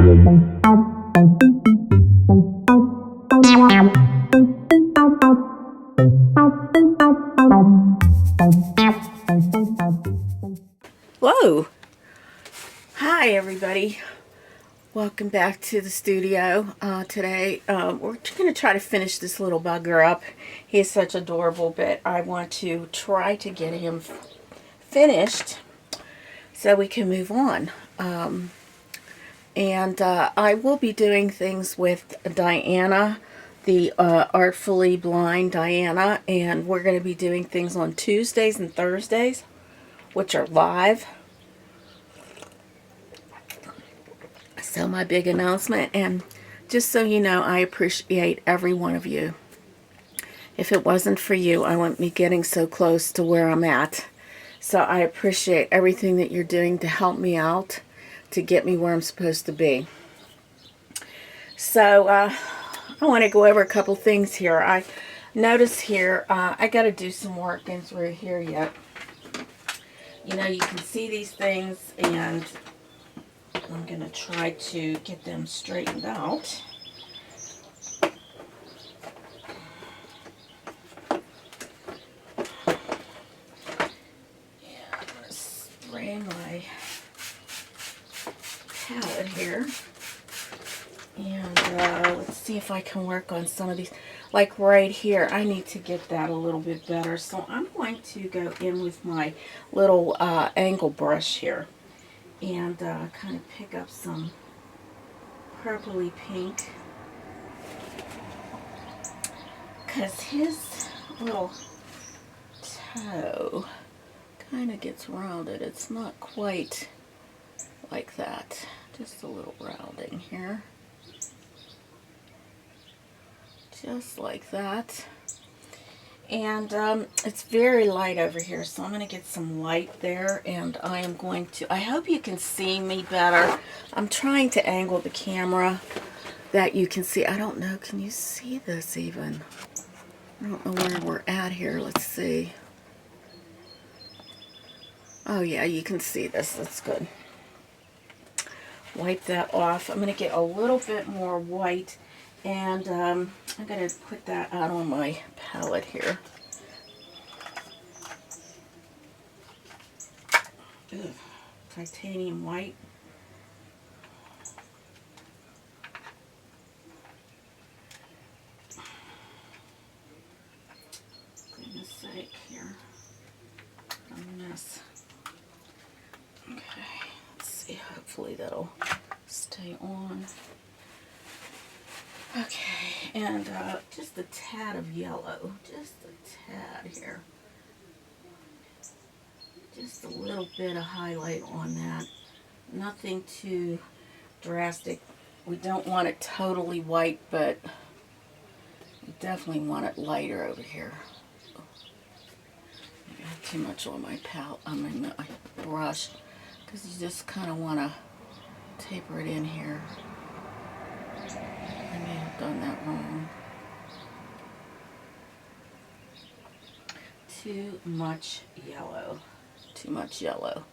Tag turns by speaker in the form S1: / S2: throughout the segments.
S1: Whoa! Hi everybody. Welcome back to the studio. Today we're going to try to finish this little bugger up. He's such adorable, but I want to try to get him finished so we can move on. I will be doing things with Diana, the Artfully Blind Diana, and we're going to be doing things on Tuesdays and Thursdays, which are live. So my big announcement, and just so you know, I appreciate every one of you. If it wasn't for you, I wouldn't be getting so close to where I'm at. So I appreciate everything that you're doing to help me out, to get me where I'm supposed to be. So I want to go over a couple things here. I notice here, I got to do some work in through here yet. You know, you can see these things, and I'm going to try to get them straightened out. Yeah, I'm going to spray my palette here. And let's see if I can work on some of these. Like right here, I need to get that a little bit better. So I'm going to go in with my little angle brush here and kind of pick up some purpley pink, because his little toe kind of gets rounded. It's not quite like that. Just a little rounding here. Just like that. And it's very light over here, so I'm going to get some light there, and I am going to, I hope you can see me better. I'm trying to angle the camera that you can see. I don't know, can you see this even? I don't know where we're at here. Let's see. Oh yeah, you can see this. That's good. Wipe that off. I'm going to get a little bit more white. And I'm going to put that out on my palette here. Ugh, titanium white. Goodness sake, here. A mess. Okay, let's see. Hopefully that'll stay on. Okay, and just a tad of yellow, just a tad here. Just a little bit of highlight on that. Nothing too drastic. We don't want it totally white, but we definitely want it lighter over here. I got too much on my palette, on my brush, because you just kind of want to taper it in here. I may have done that wrong. Too much yellow. Too much yellow.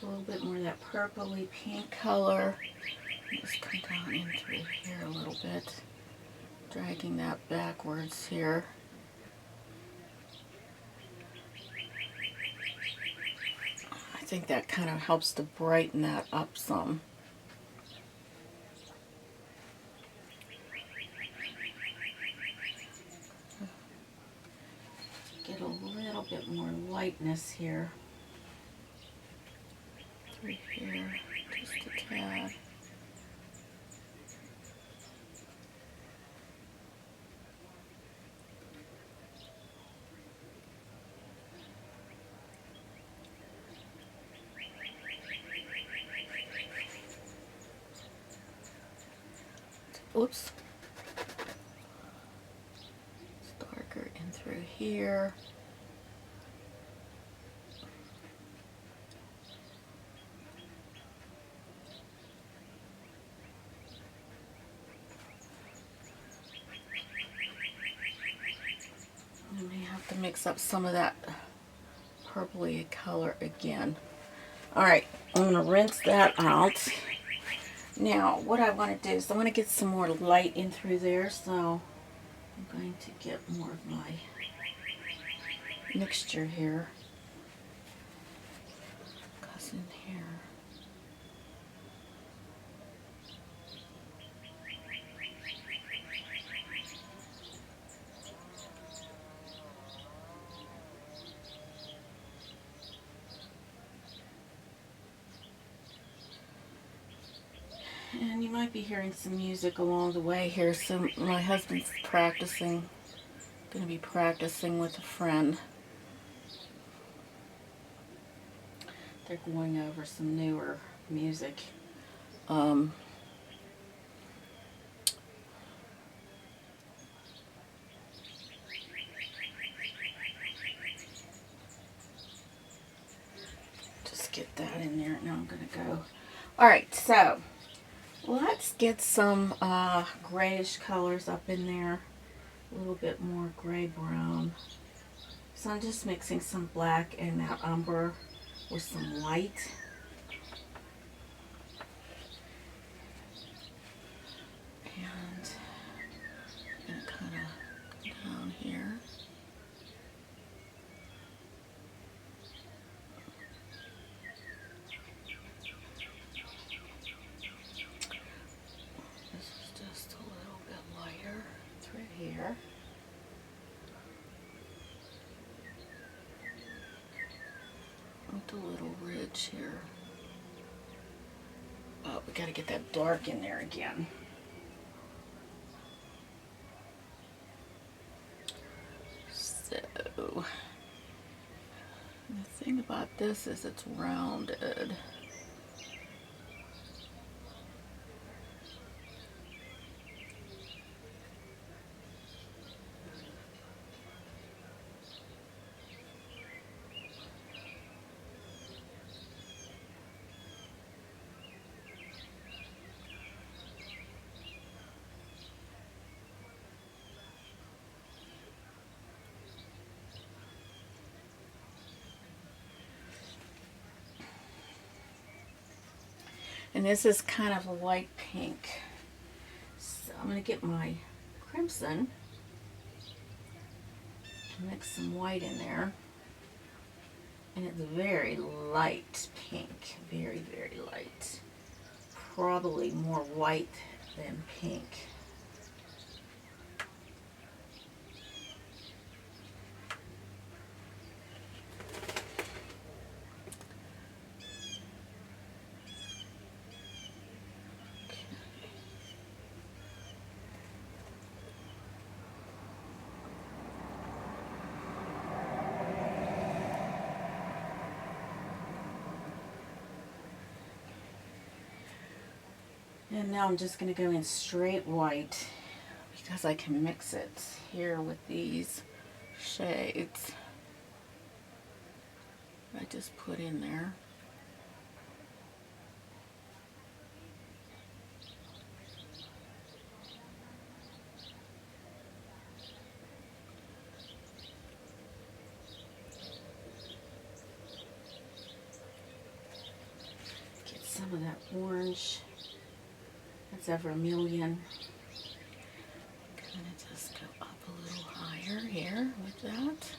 S1: A little bit more of that purpley pink color. Just come down in through here a little bit, dragging that backwards here. I think that kind of helps to brighten that up some. Get a little bit more lightness here. Right here, just a tad. Oops. through here. I may have to mix up some of that purpley color again. Alright, I'm going to rinse that out. Now, what I want to do is I want to get some more light in through there, so I'm going to get more of my mixture here. Goes in here. And you might be hearing some music along the way here. So my husband's practicing, going to be practicing with a friend. They're going over some newer music. Just get that in there. Now I'm going to go. Alright, so let's get some grayish colors up in there. A little bit more gray-brown. So I'm just mixing some black and that umber with some white. And I'm going to kind of go down here. This is just a little bit lighter through here. With a little ridge here. Oh, we got to get that dark in there again. So, the thing about this is it's rounded. And this is kind of a light pink. So I'm going to get my crimson, mix some white in there. And it's very light pink, very, very light. Probably more white than pink. And now I'm just going to go in straight white because I can mix it here with these shades I just put in there. Get some of that orange. That's vermilion. Kind of just go up a little higher here with that.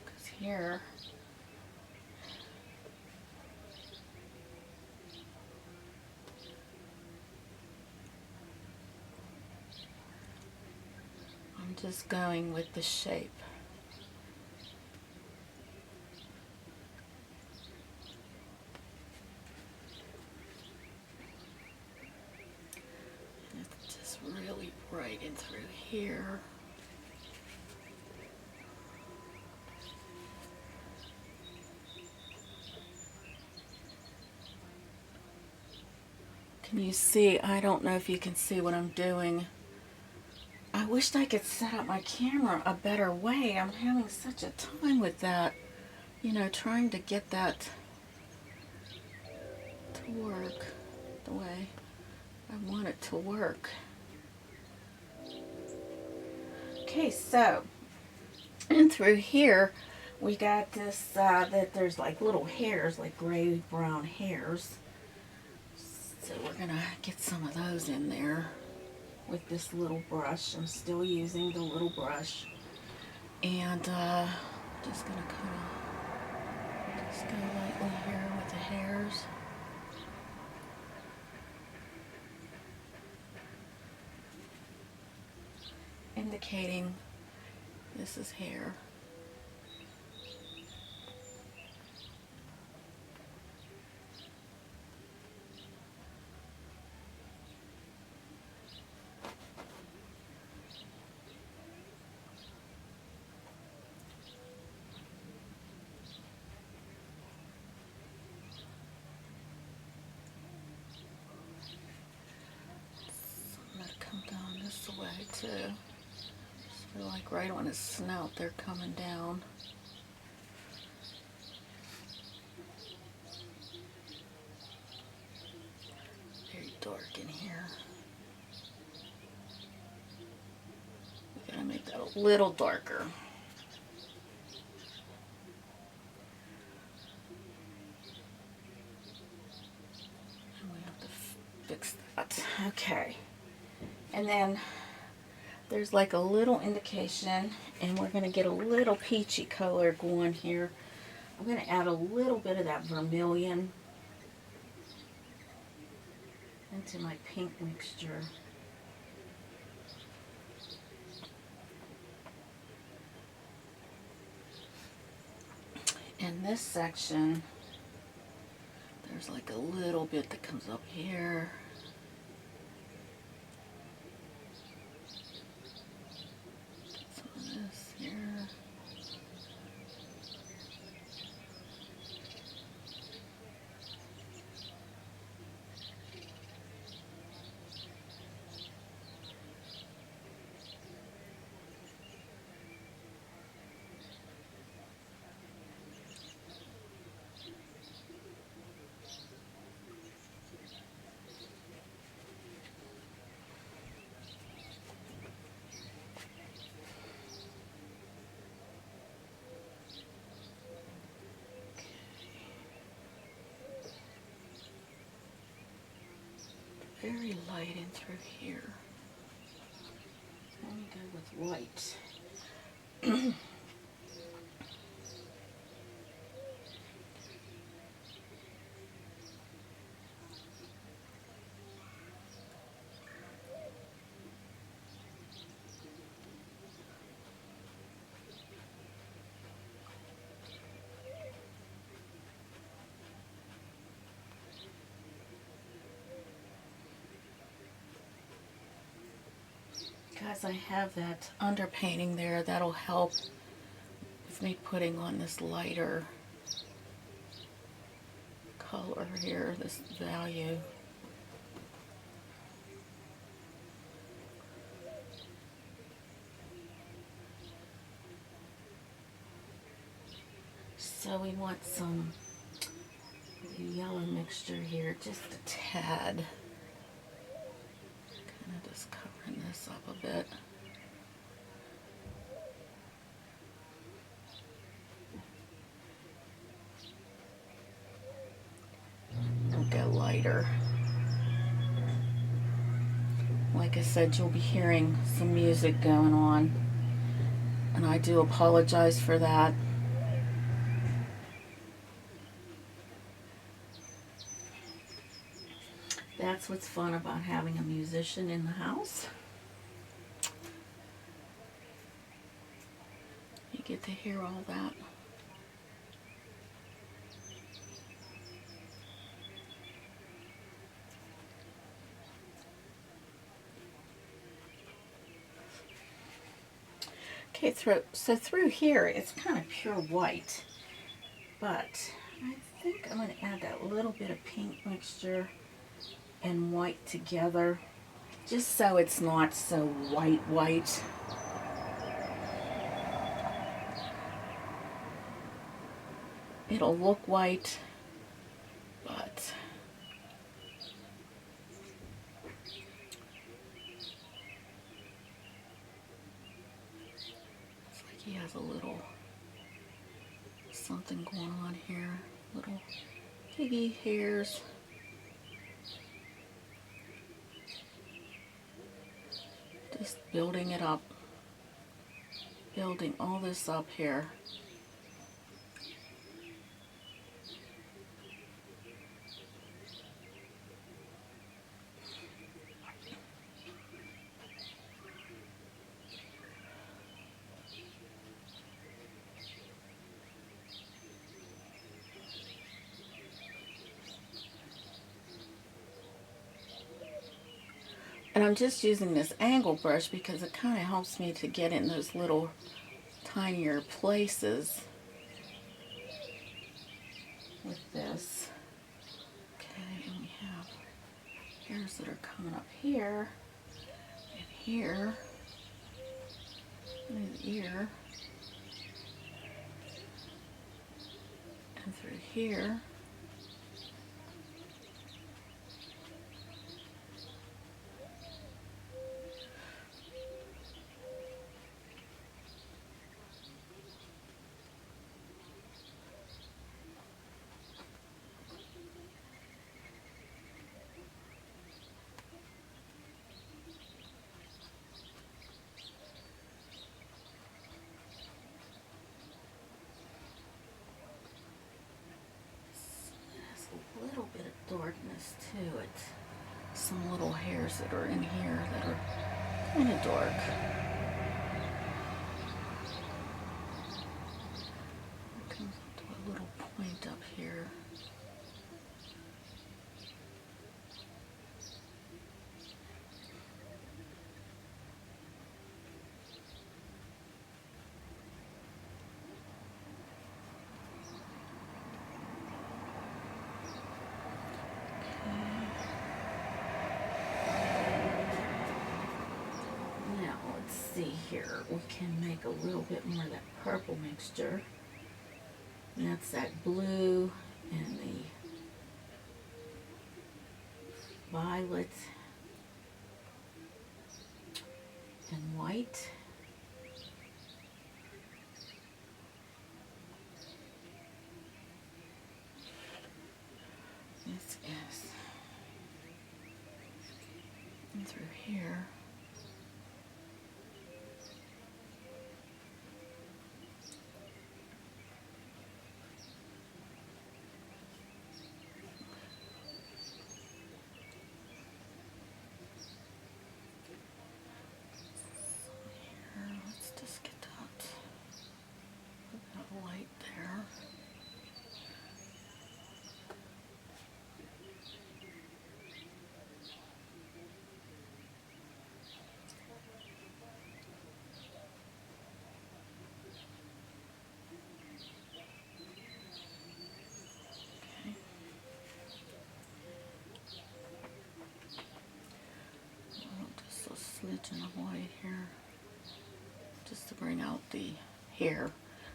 S1: Because here, I'm just going with the shape. Really bright in through here. Can you see? I don't know if you can see what I'm doing. I wished I could set up my camera a better way. I'm having such a time with that. You know, trying to get that to work the way I want it to work. Okay, so, and through here, we got this, that there's like little hairs, like gray brown hairs. So we're gonna get some of those in there with this little brush. I'm still using the little brush. And just gonna kind of just go lightly here with the hairs. Indicating this is hair. Come down this way too. So like right on his snout, they're coming down. Very dark in here. We gotta make that a little darker. And we have to fix that. Okay. And then there's like a little indication, and we're going to get a little peachy color going here. I'm going to add a little bit of that vermilion into my pink mixture. In this section, there's like a little bit that comes up here. Very light in through here. Let me go with white. Guys, I have that underpainting there. That'll help with me putting on this lighter color here, this value. So we want some yellow mixture here, just a tad. Kind of just covering this up a bit. It'll get lighter. Like I said, you'll be hearing some music going on, and I do apologize for that. That's what's fun about having a musician in the house. You get to hear all that. Okay, so through here, it's kind of pure white, but I think I'm going to add that little bit of pink mixture and white together, just so it's not so white. It'll look white, but it's like he has a little something going on here, little piggy hairs. Just building it up, building all this up here. And I'm just using this angle brush because it kind of helps me to get in those little tinier places with this. Okay, and we have hairs that are coming up here and here, and his ear, and through here. Little bit of darkness to it. Some little hairs that are in here that are kind of dark. It comes up to a little point up here. See here, we can make a little bit more of that purple mixture. And that's that blue and the violet and white. This is and through here. Smidgen of white here, just to bring out the hair.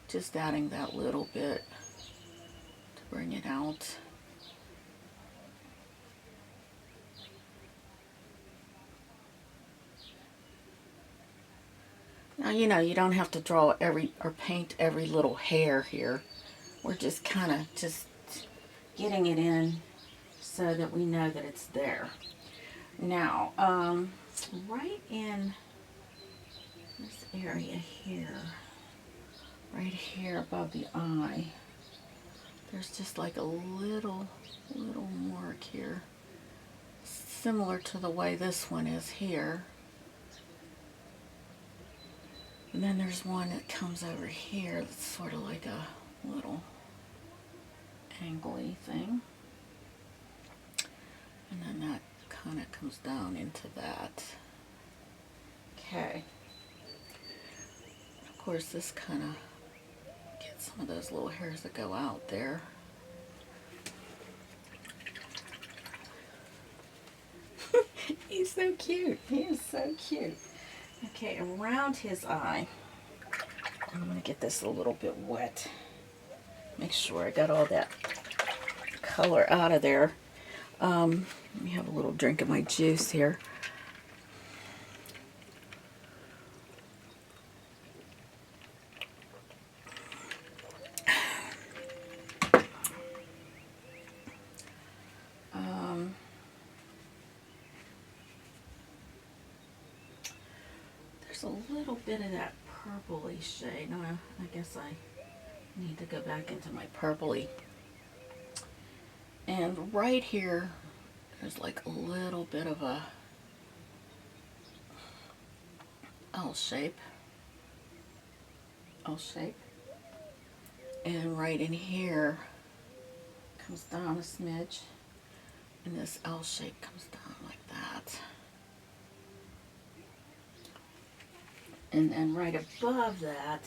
S1: Just adding that little bit to bring it out. Now, you know, you don't have to draw every or paint every little hair here. We're just kind of just getting it in so that we know that it's there. Now, right in this area here, right here above the eye, there's just like a little mark here, similar to the way this one is here. And then there's one that comes over here that's sort of like a little angly thing. And then that kind of comes down into that. Okay. Of course, this kind of gets some of those little hairs that go out there. He's so cute. He is so cute. Okay, around his eye, I'm going to get this a little bit wet. Make sure I got all that color out of there. Let me have a little drink of my juice here. There's a little bit of that purpley shade. No, I guess I need to go back into my purpley. And right here, there's like a little bit of a L shape. And right in here comes down a smidge, and this L shape comes down like that. And then right above that,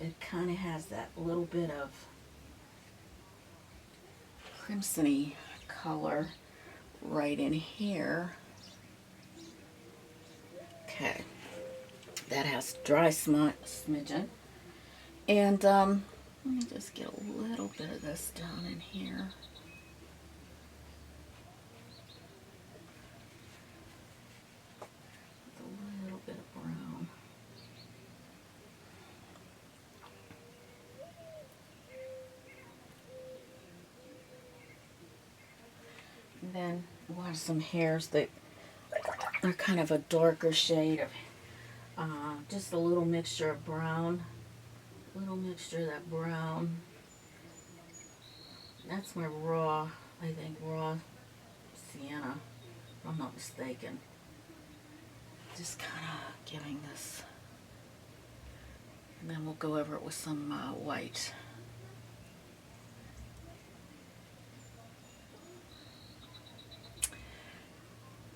S1: it kind of has that little bit of crimson-y color right in here. Okay, that has dry smidgen. And let me just get a little bit of this down in here. With a little bit of brown. And then we'll have some hairs that are kind of a darker shade of just a little mixture of brown. Little mixture of that brown. That's my raw, I think, raw sienna, if I'm not mistaken. Just kind of giving this, and then we'll go over it with some white.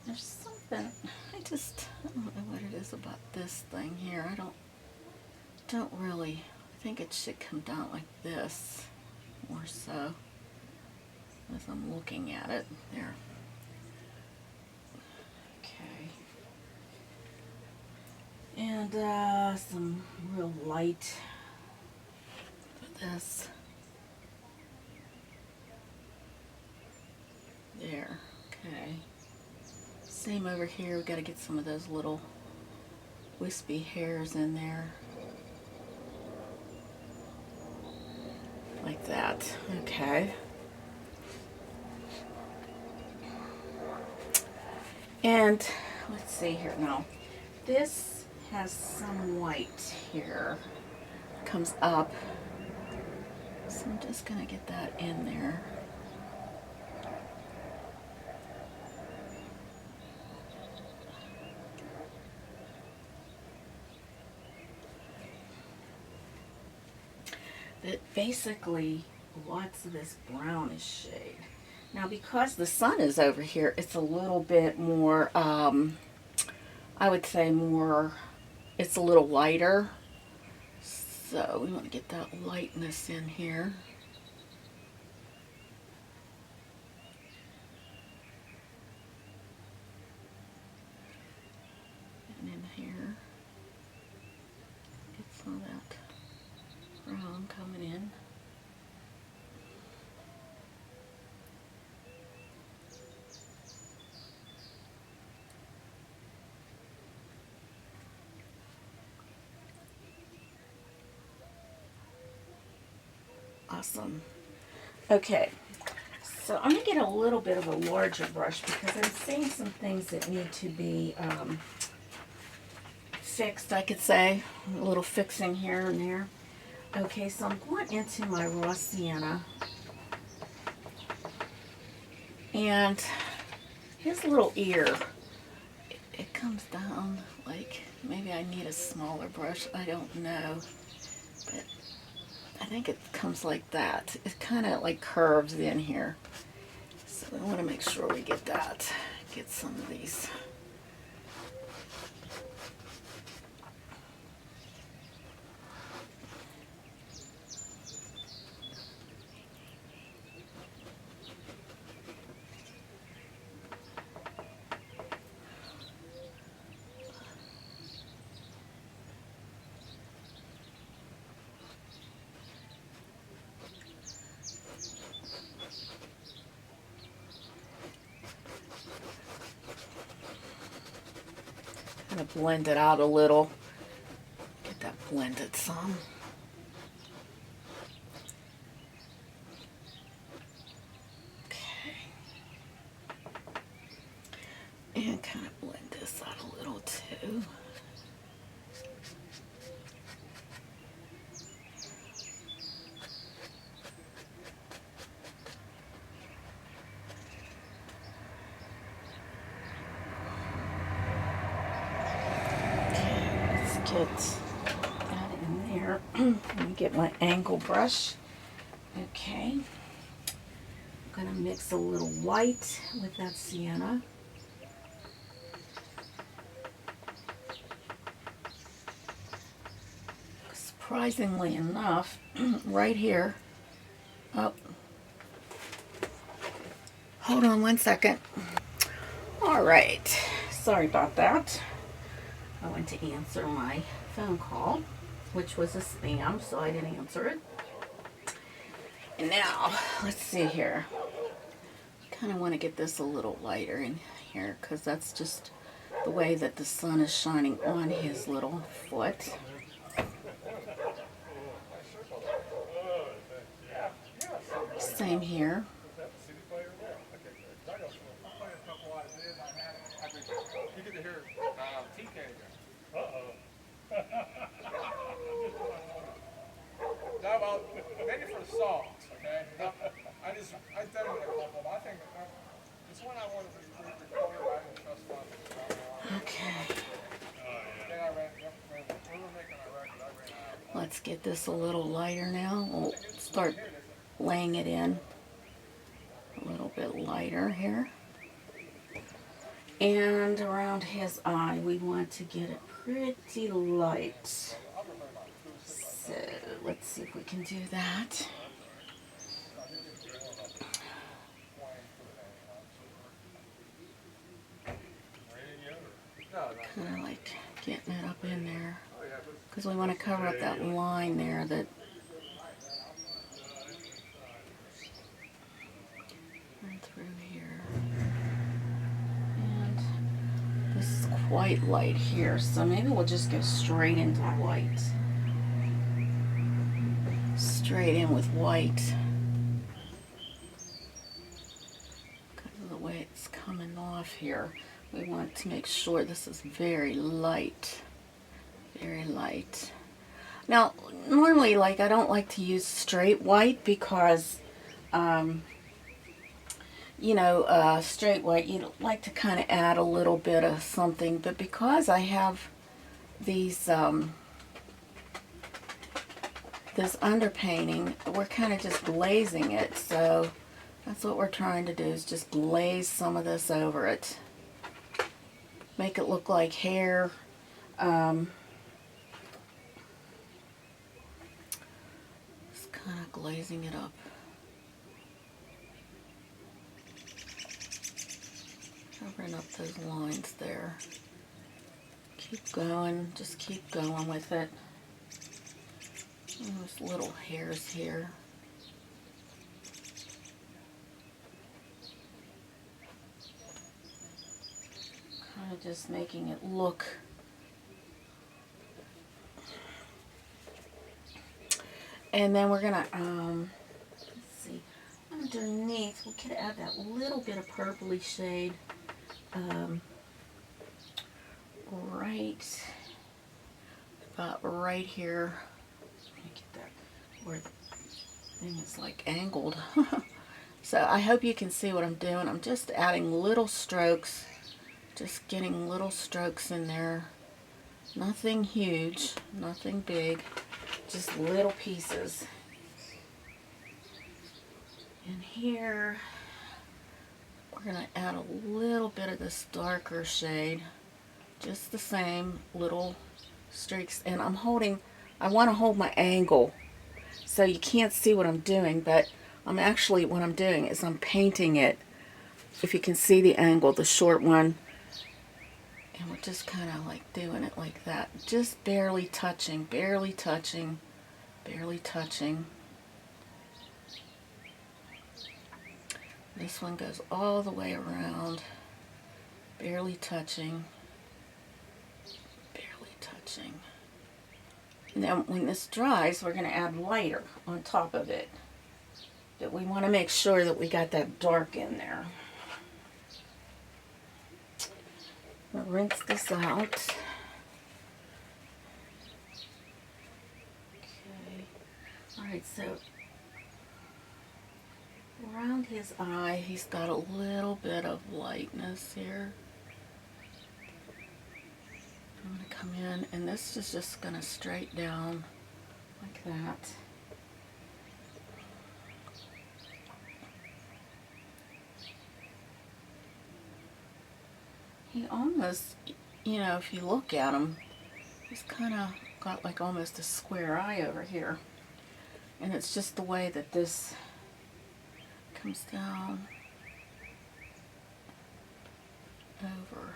S1: There's something, I don't know what it is about this thing here. I don't really, I think it should come down like this, more so, as I'm looking at it. There. Okay. And some real light for this. There. Okay. Same over here. We got to get some of those little wispy hairs in there. Like that. Okay. And let's see here now. This has some white here. Comes up. So I'm just going to get that in there. It basically lots of this brownish shade. Now because the sun is over here, it's a little bit more, I would say more, it's a little lighter. So we want to get that lightness in here. And in here, get some of that brown coming in. Awesome. Okay, so I'm going to get a little bit of a larger brush because I'm seeing some things that need to be fixed, I could say. A little fixing here and there. Okay, so I'm going into my raw sienna. And his little ear, it comes down like, maybe I need a smaller brush, I don't know. But I think it comes like that. It kind of like curves in here. So we want to make sure we get that. Get some of these. I'm going to blend it out a little. Get that blended some. And kind of blend this out a little too. Okay, let's get that in there. Let me get my angle brush. Okay. I'm going to mix a little white with that sienna. Surprisingly enough, right here, oh, hold on one second. All right, sorry about that. I went to answer my phone call, which was a spam, so I didn't answer it. And now, let's see here. Kind of want to get this a little lighter in here because that's just the way that the sun is shining on his little foot. Same here.
S2: Maybe for the songs, okay? I've done it with a couple, but I think it's one I wanted to record, but I didn't trust one.
S1: Okay.
S2: Then I ran, we were making a record, I ran out.
S1: Let's get this a little lighter now. We'll start laying it in a little bit lighter here. And around his eye, we want to get it pretty light. So let's see if we can do that. Kind of like getting it up in there because we want to cover up that line there that and through here. And this is quite light here, so maybe we'll just go straight into white. Straight in with white because of the way it's coming off here. We want to make sure this is very light, very light. Now, normally, like, I don't like to use straight white because, you know, straight white, you like to kind of add a little bit of something, but because I have these, this underpainting, we're kind of just glazing it, so that's what we're trying to do, is just glaze some of this over it. Make it look like hair. Just kind of glazing it up. Covering up those lines there. Keep going, just keep going with it. Those little hairs here. Kind of just making it look and then we're gonna let's see, underneath we could add that little bit of purpley shade right about right here. Let me get that where the thing is like angled. So I hope you can see what I'm doing. I'm just adding little strokes. Just getting little strokes in there. Nothing huge, nothing big, just little pieces. And here, we're going to add a little bit of this darker shade. Just the same little streaks. And I'm holding, I want to hold my angle. So you can't see what I'm doing, but I'm actually, what I'm doing is I'm painting it. If you can see the angle, the short one. And we're just kind of like doing it like that. Just barely touching, barely touching, barely touching. This one goes all the way around, barely touching. And then when this dries, we're going to add lighter on top of it. But we want to make sure that we got that dark in there. We'll rinse this out. Okay. Alright, so around his eye, he's got a little bit of lightness here. I'm going to come in, and this is just going to straight down like that. He almost, you know, if you look at him, he's kind of got like almost a square eye over here. And it's just the way that this comes down over.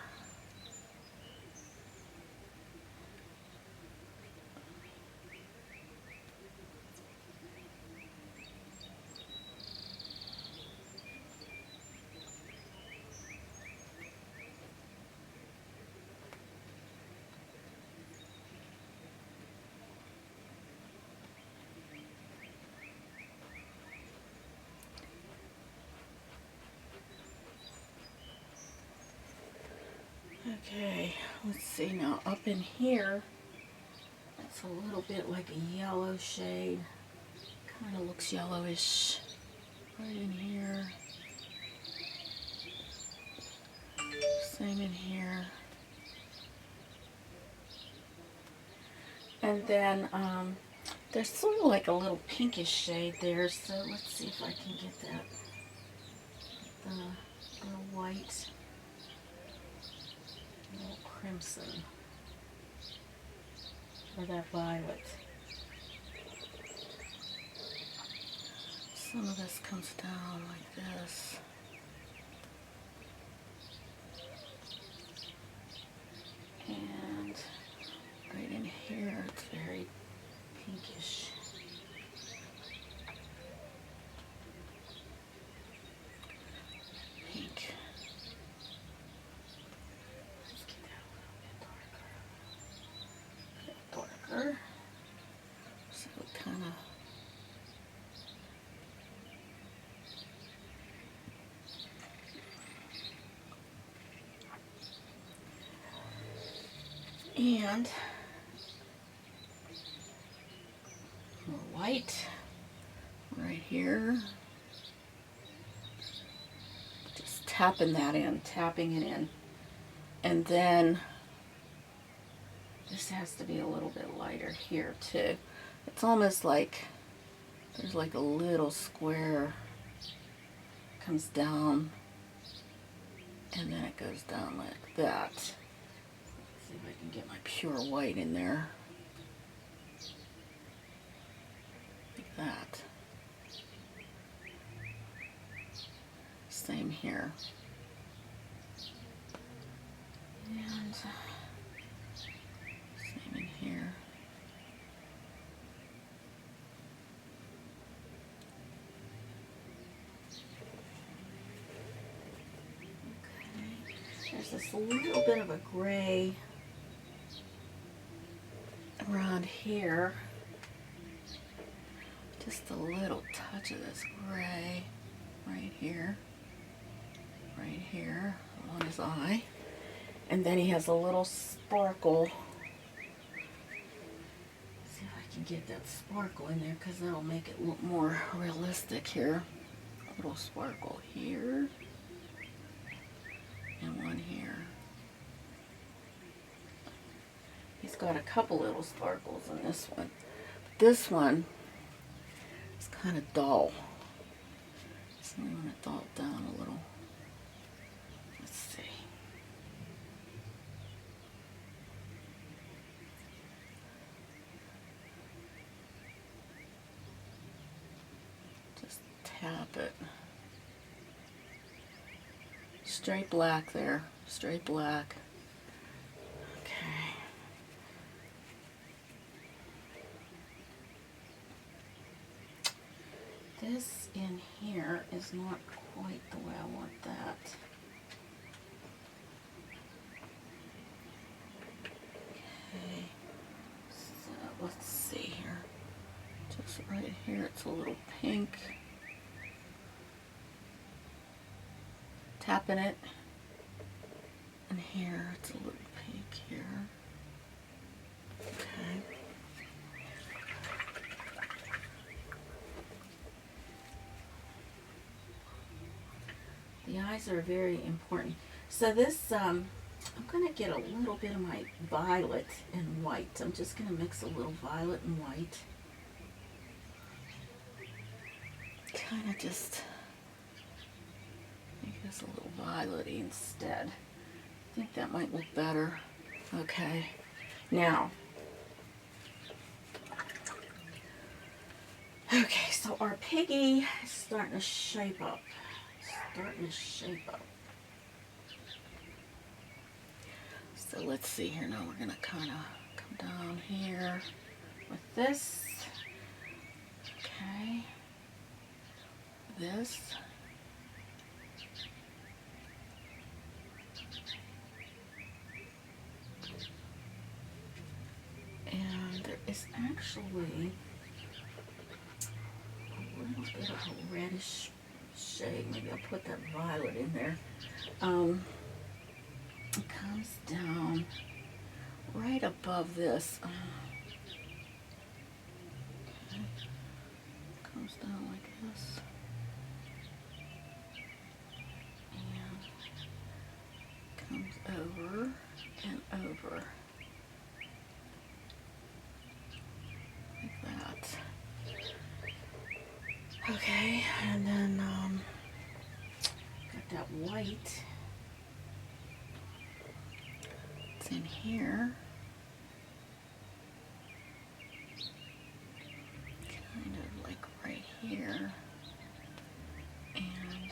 S1: Okay, let's see now. Up in here, it's a little bit like a yellow shade. Kind of looks yellowish. Right in here. Same in here. And then there's sort of like a little pinkish shade there. So let's see if I can get that. The white. Little crimson, or that violet. Some of this comes down like this. And right in here, it's very pinkish. Pink. So kind of and more white right here. Just tapping that in, tapping it in, and then this has to be a little bit lighter here too. It's almost like there's like a little square comes down and then it goes down like that. Let's see if I can get my pure white in there. Like that. Same here. And same in here. Okay. There's this little bit of a gray around here. Just a little touch of this gray right here. Right here on his eye. And then he has a little sparkle. See if I can get that sparkle in there, because that'll make it look more realistic here. A little sparkle here. And one here. He's got a couple little sparkles in this one. But this one is kind of dull. So we want to dull it down a little. Let's see. Just tap it. Straight black there. Straight black. Okay. This in here is not quite the way I want that. Okay, so let's it's a little pink. Tapping it. And here it's a little pink here. Okay. The eyes are very important. So this, I'm going to get a little bit of my violet and white. I'm just going to mix a little violet and white. Kind of just make this a little violet-y instead. I think that might look better. Okay. Now, okay, so our piggy is starting to shape up. So let's see here. Now we're going to kind of come down here with this. Okay. This. And there is actually a little bit of a reddish shade. Maybe I'll put that violet in there. It comes down right above this. Okay. Comes down like this. And comes over and over. Like that. Okay, and then got that white. It's in here. Kind of like right here. And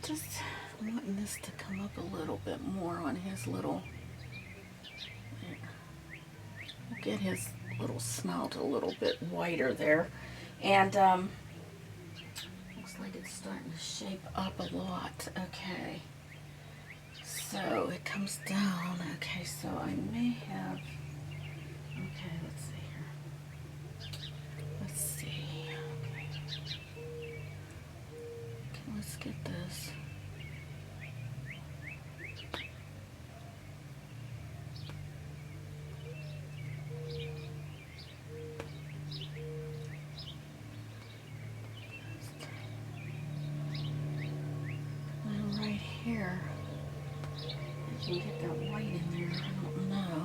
S1: just wanting this to come up a little bit more on his little, there. We'll get his little snout a little bit whiter there. And looks like it's starting to shape up a lot. Okay. So it comes down. Okay, so I may have, okay, let's see here. Let's see. Okay, let's get this. And right here. Can get that white in there, I don't know.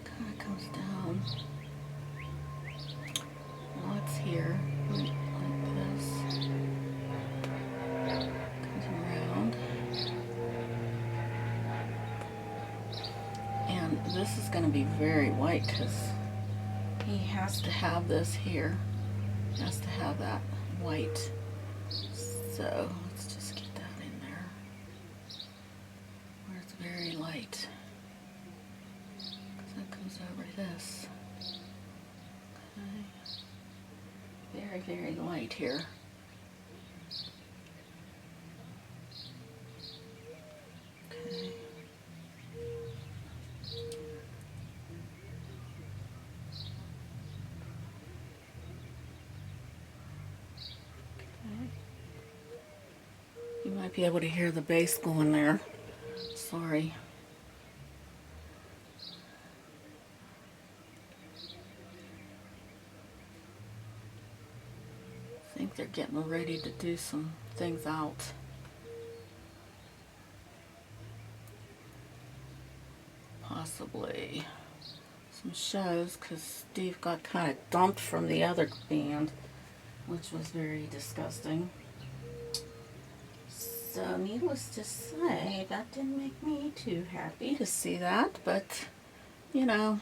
S1: Kind of comes down. Well, it's here, like this. Comes around. And this is going to be very white because he has to have this here. He has to have that white. So let's just get that in there. Where it's very light. Because that comes over this. Okay. Very, very light here. Okay. You might be able to hear the bass going there. Sorry. I think they're getting ready to do some things out. Possibly some shows because Steve got kind of dumped from the other band, which was very disgusting. So needless to say, that didn't make me too happy to see that, but you know,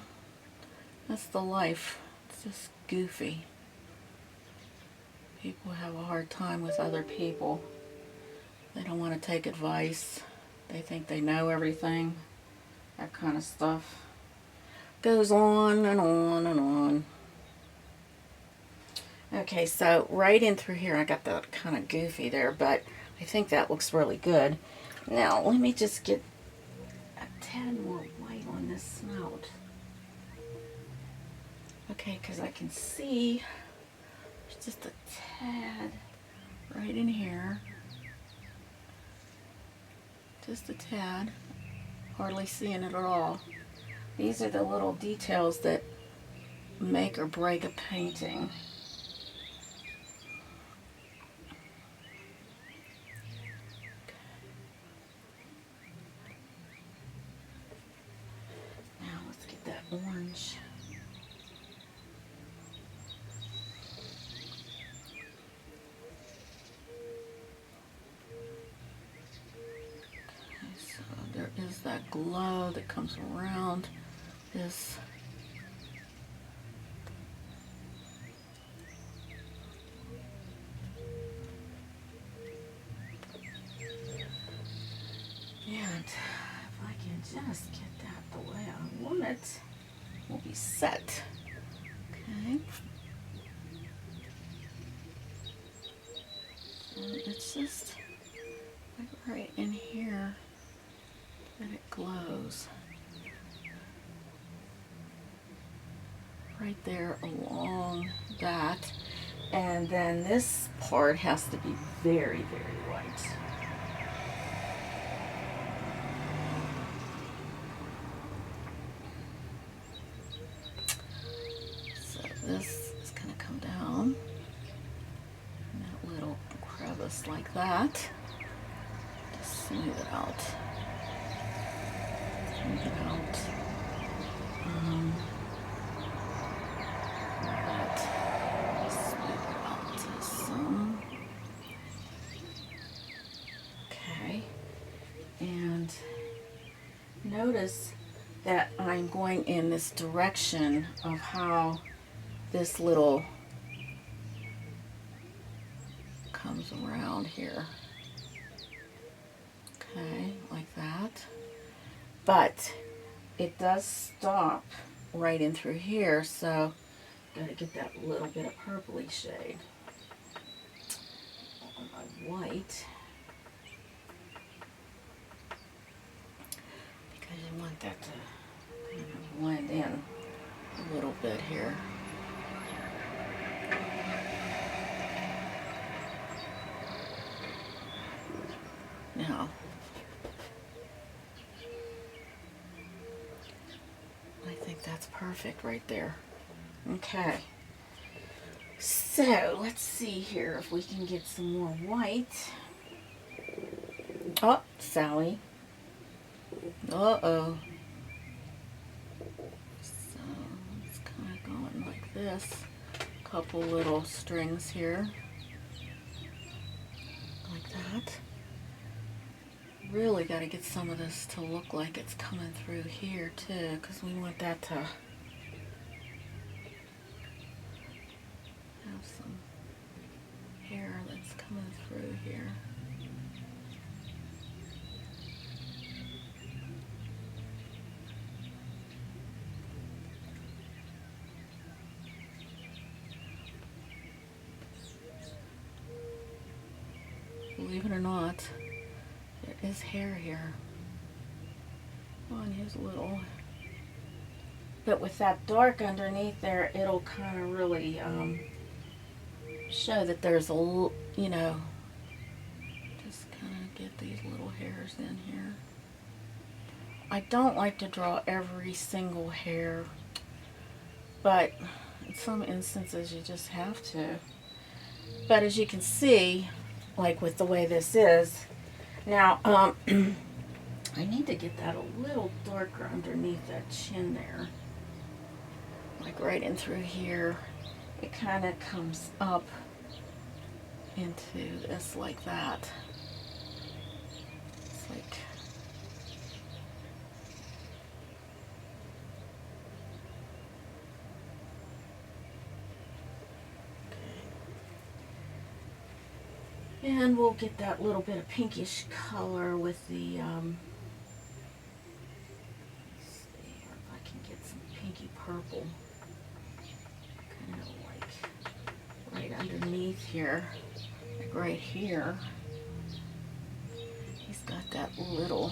S1: that's the life. It's just goofy. People have a hard time with other people. They don't want to take advice. They think they know everything. That kind of stuff goes on and on and on. Okay, so right in through here, I got that kind of goofy there, but I think that looks really good. Now, let me just get a tad more white on this snout. Okay, because I can see there's just a tad right in here. Just a tad. Hardly seeing it at all. These are the little details that make or break a painting. Now let's get that orange. Okay, so there is that glow that comes around this. And if I can just get that the way I want it, we'll be set. Okay. And it's just like right in here that it glows. Right there along that. And then this part has to be very, very white. This is going to come down in that little crevice like that. Just smooth it out. Smooth it out. Smooth it out to some. Okay. And notice that I'm going in this direction of how this little comes around here. Okay, like that. But it does stop right in through here, so gotta get that little bit of purpley shade on my white. Because you want that to kind of blend in a little bit here. Now, I think that's perfect right there. Okay. So, let's see here if we can get some more white. Oh, Sally. Uh-oh. So, it's kind of going like this. Couple little strings here. Like that. Really got to get some of this to look like it's coming through here too, because we want that to have some hair that's coming through here. Believe it or not, there is hair here on his little, but with that dark underneath there, it'll kind of really show that there's a, you know, just kind of get these little hairs in here. I don't like to draw every single hair, but in some instances you just have to. But as you can see, like with the way this is, now, I need to get that a little darker underneath that chin there. Like right in through here. It kind of comes up into this like that. It's like, and we'll get that little bit of pinkish color with the, let's see here if I can get some pinky purple. Kind of like right underneath here, like right here. He's got that little,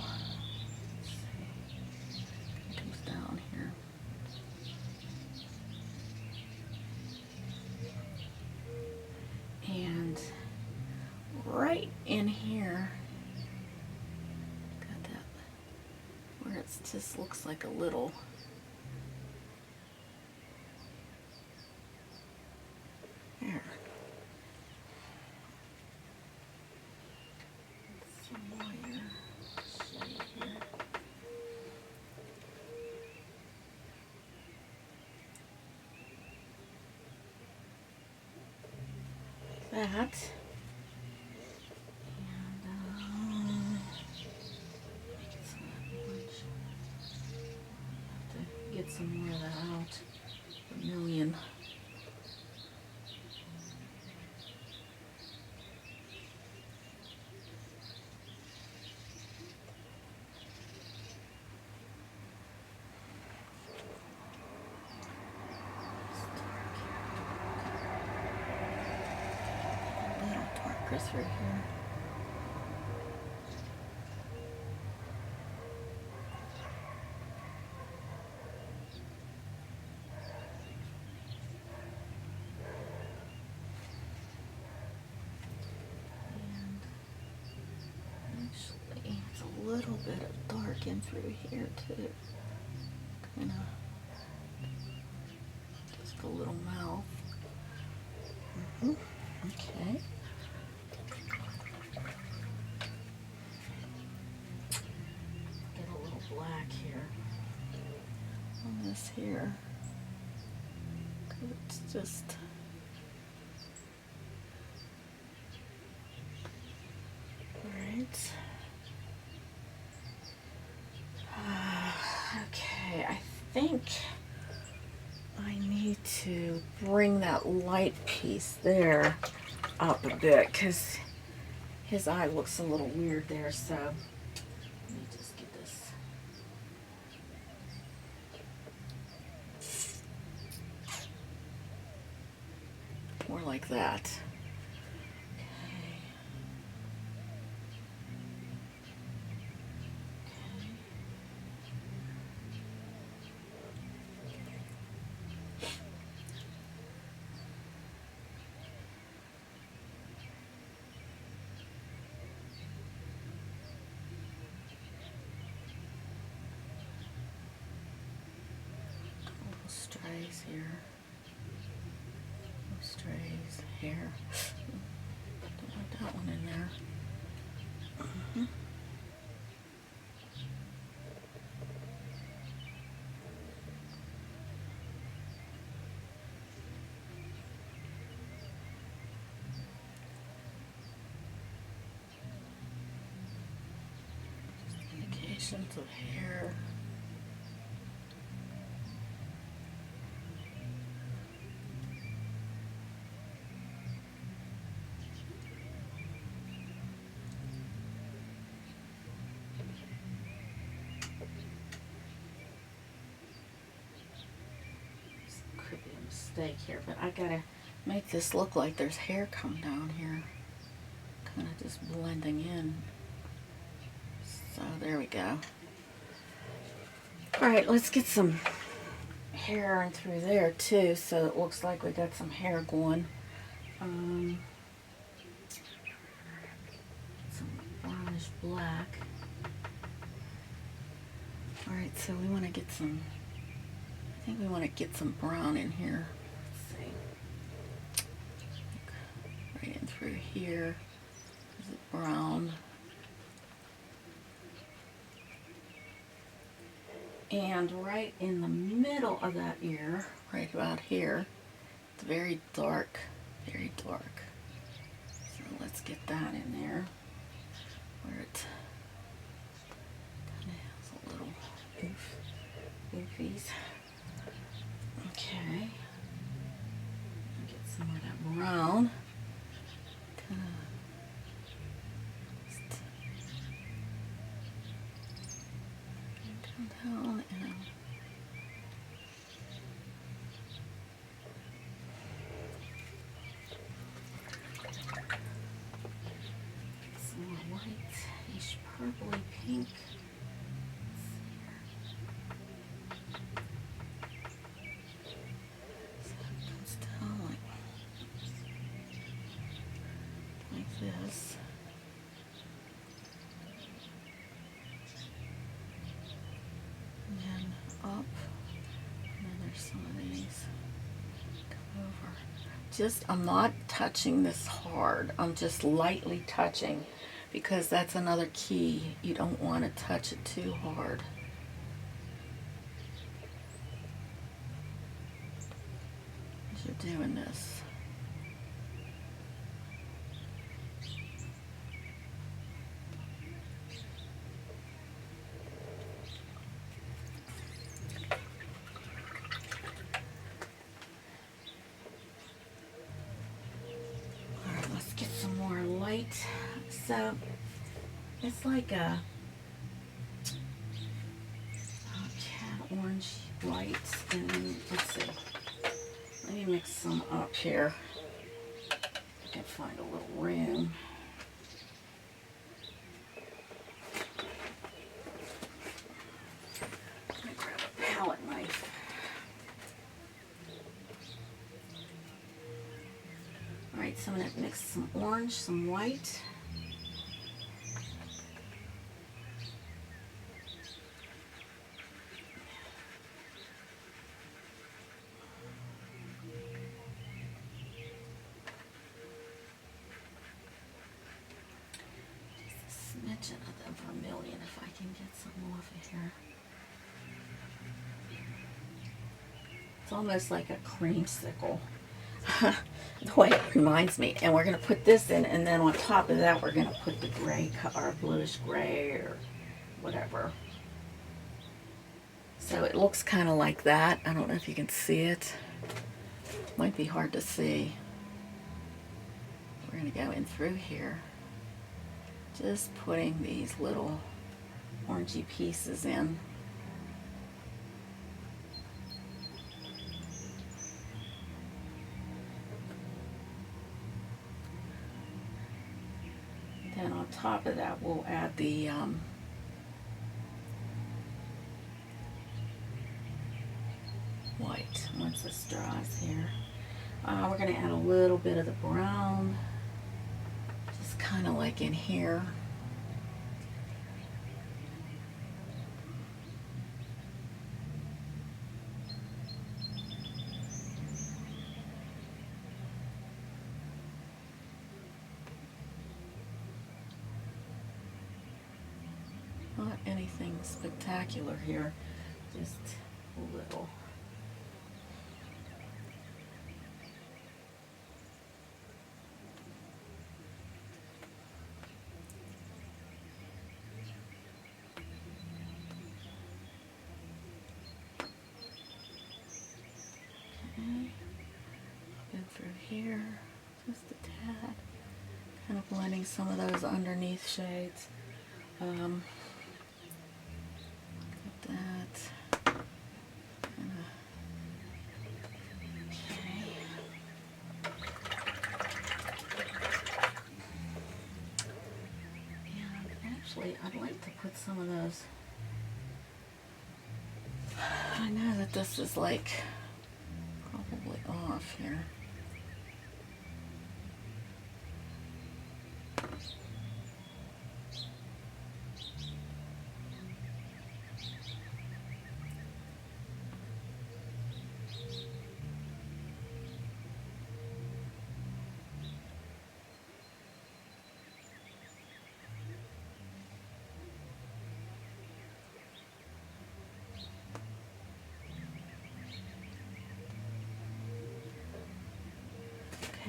S1: let's see, it comes down here. right in here, got that where it just looks like a little. There. Some wire shade here. That. Get some more of that out. Vermilion. A little darker through here. Little bit of dark in through here too. Kind of just a little mouth. Okay. Get a little black here on this here. 'Cause it's just right. Okay, I think I need to bring that light piece there up a bit because his eye looks a little weird there, so let me just get this. More like that. Strays here. Strays here. Don't want that one in there. Just indications of hair. Mistake here, but I gotta make this look like there's hair come down here, kind of just blending in. So there we go. All right, let's get some hair in through there too, so it looks like we got some hair going. Some brownish black. All right, so we want to get some. I think we want to get some brown in here. Let's see. Right in through here. Is it brown? And right in the middle of that ear, right about here, it's very dark, very dark. So let's get that in there, where it kind of has a little oofies. Okay, get some of that brown. Kind of just come down and some more white-ish purpley pink. This. these. Come over. Just, I'm not touching this hard. I'm just lightly touching because that's another key. You don't want to touch it too hard. As you're doing this. So it's like a cat orange light, and then let's see. Let me mix some up here. I can find a little room. Let me grab a palette knife. All right, so I'm gonna mix some orange, some white. Of the vermilion, if I can get some off of here. It's almost like a creamsicle, the way it reminds me. And we're going to put this in, and then on top of that, we're going to put the gray or bluish gray or whatever. So it looks kind of like that. I don't know if you can see it. Might be hard to see. We're going to go in through here. Just putting these little orangey pieces in. Then on top of that, we'll add the white once this dries here. We're going to add a little bit of the brown. Kind of like in here. Not anything spectacular here, just a little. Here, just a tad, kind of blending some of those underneath shades. Look at that. Okay. And actually, I'd like to put some of those. I know that this is like probably off here.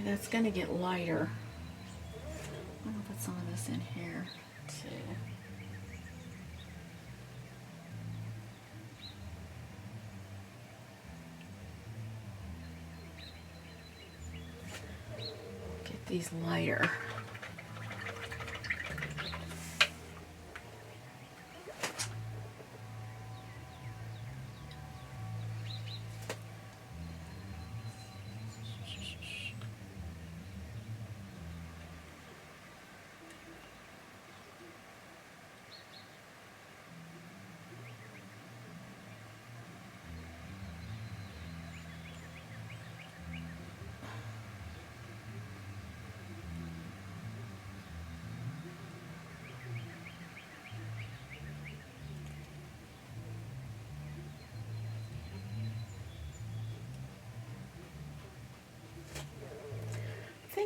S1: That's going to get lighter. I'm going to put some of this in here too. Get these lighter.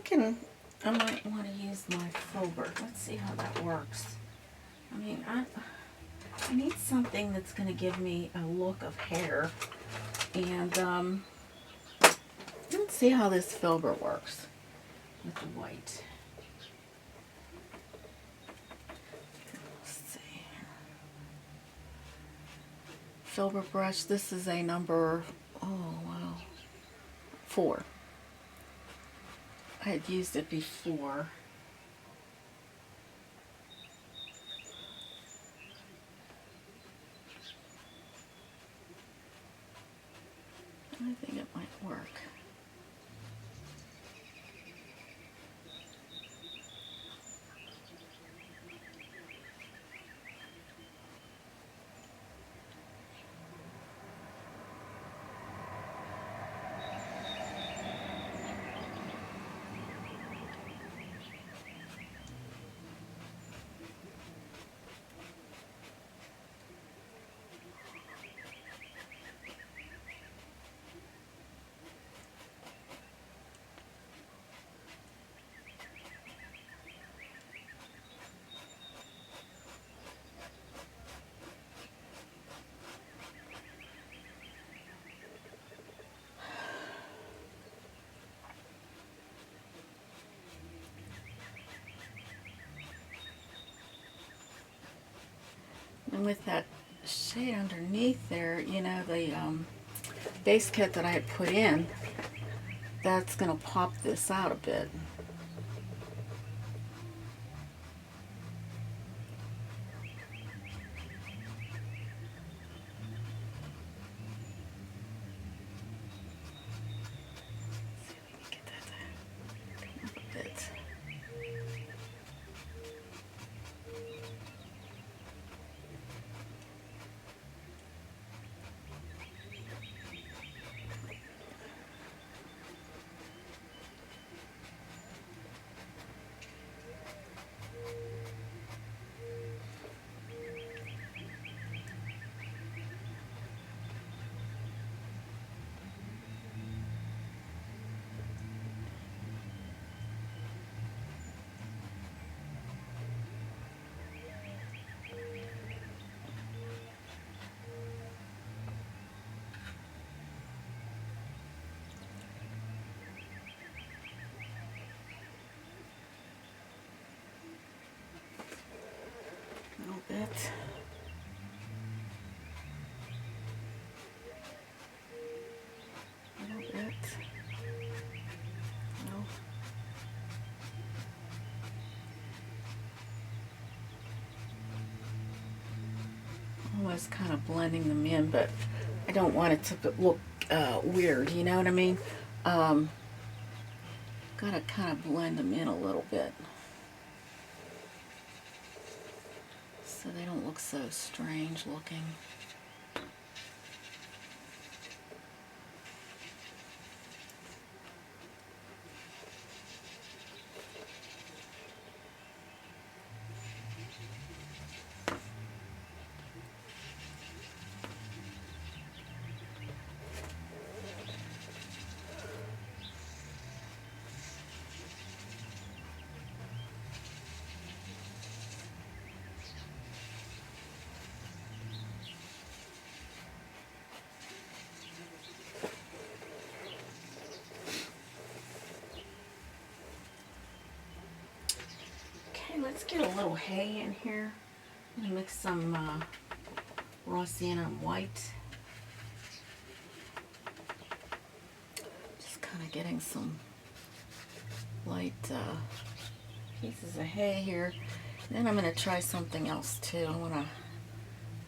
S1: thinking I might want to use my filbert. Let's see how that works. I mean, I need something that's going to give me a look of hair. And let's see how this filbert works with the white. Let's see. Filbert brush. This is a number, oh wow, 4. I had used it before. I think it might work. And with that shade underneath there, you know, the base coat that I had put in, that's going to pop this out a bit. See if we can get that to come up a bit. A little bit. A little bit. No. Almost kind of blending them in, but I don't want it to look weird, you know what I mean? Gotta kind of blend them in a little bit so they don't look so strange looking. Let's get a little hay in here. I'm going to mix some raw sienna and white. Just kind of getting some light pieces of hay here. Then I'm going to try something else too. I want to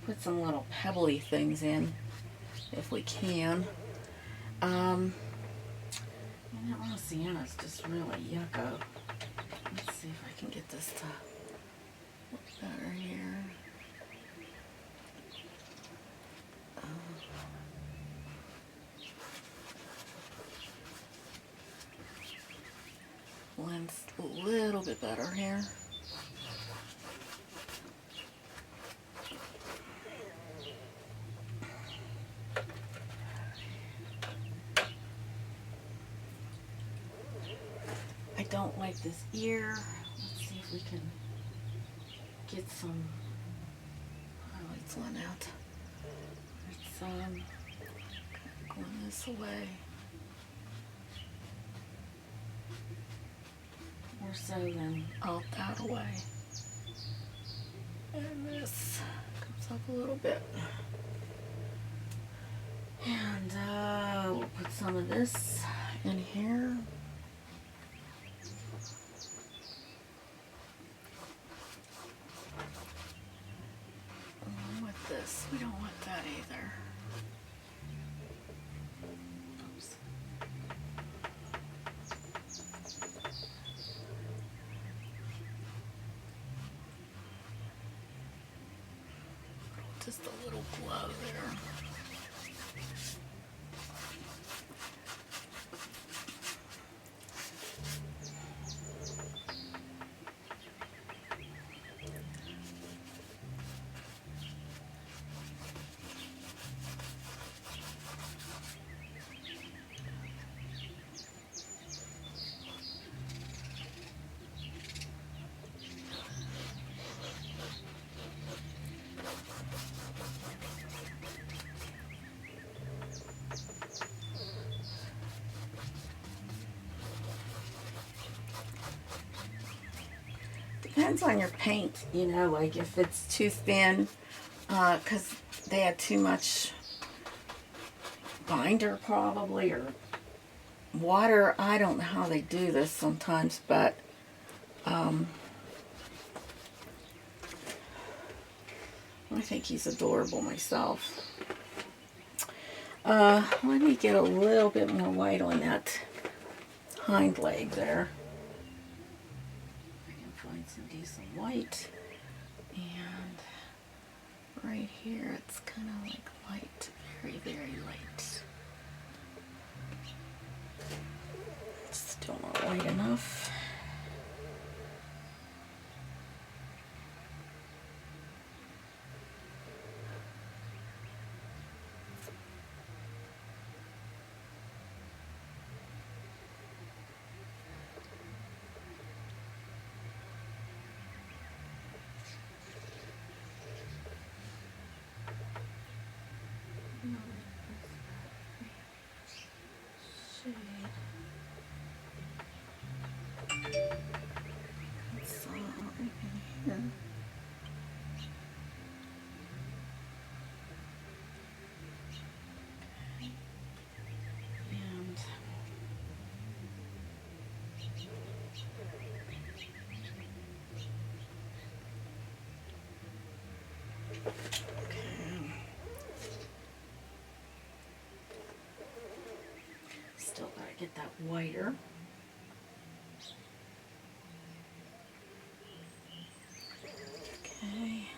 S1: put some little pebbly things in if we can. And that raw sienna is just really yucko. Let's see if I can get this to look better here. Blends a little bit better here. I like this ear. Let's see if we can get some highlights on out. It's going this way. More so than out that way. And this comes up a little bit. And we'll put some of this in here. Along with this, we don't want that either. Oops. Just a little glow there. Depends on your paint, you know, like if it's too thin, because they had too much binder probably, or water. I don't know how they do this sometimes, but I think he's adorable myself. Let me get a little bit more white on that hind leg there. Find some decent white, and right here it's kind of like light, very, very light. Still not white enough. Still gotta get that whiter. Okay.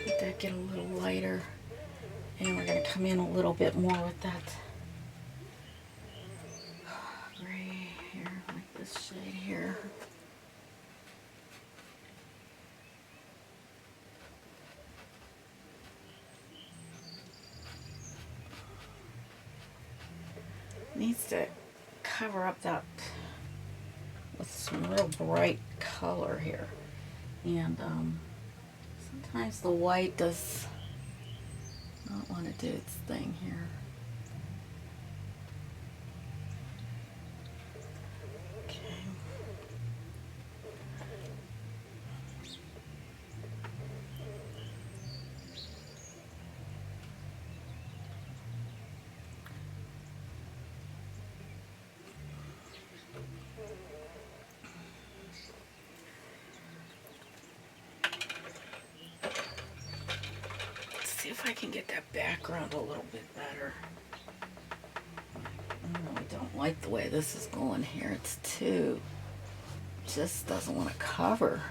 S1: Let that get a little lighter. And we're gonna come in a little bit more with that gray here, like this shade here. Needs to cover up that with some real bright color here, and sometimes the white does not want to do its thing here. Okay. See if I can get that background a little bit better. I really don't like the way this is going here. It's too, just doesn't want to cover.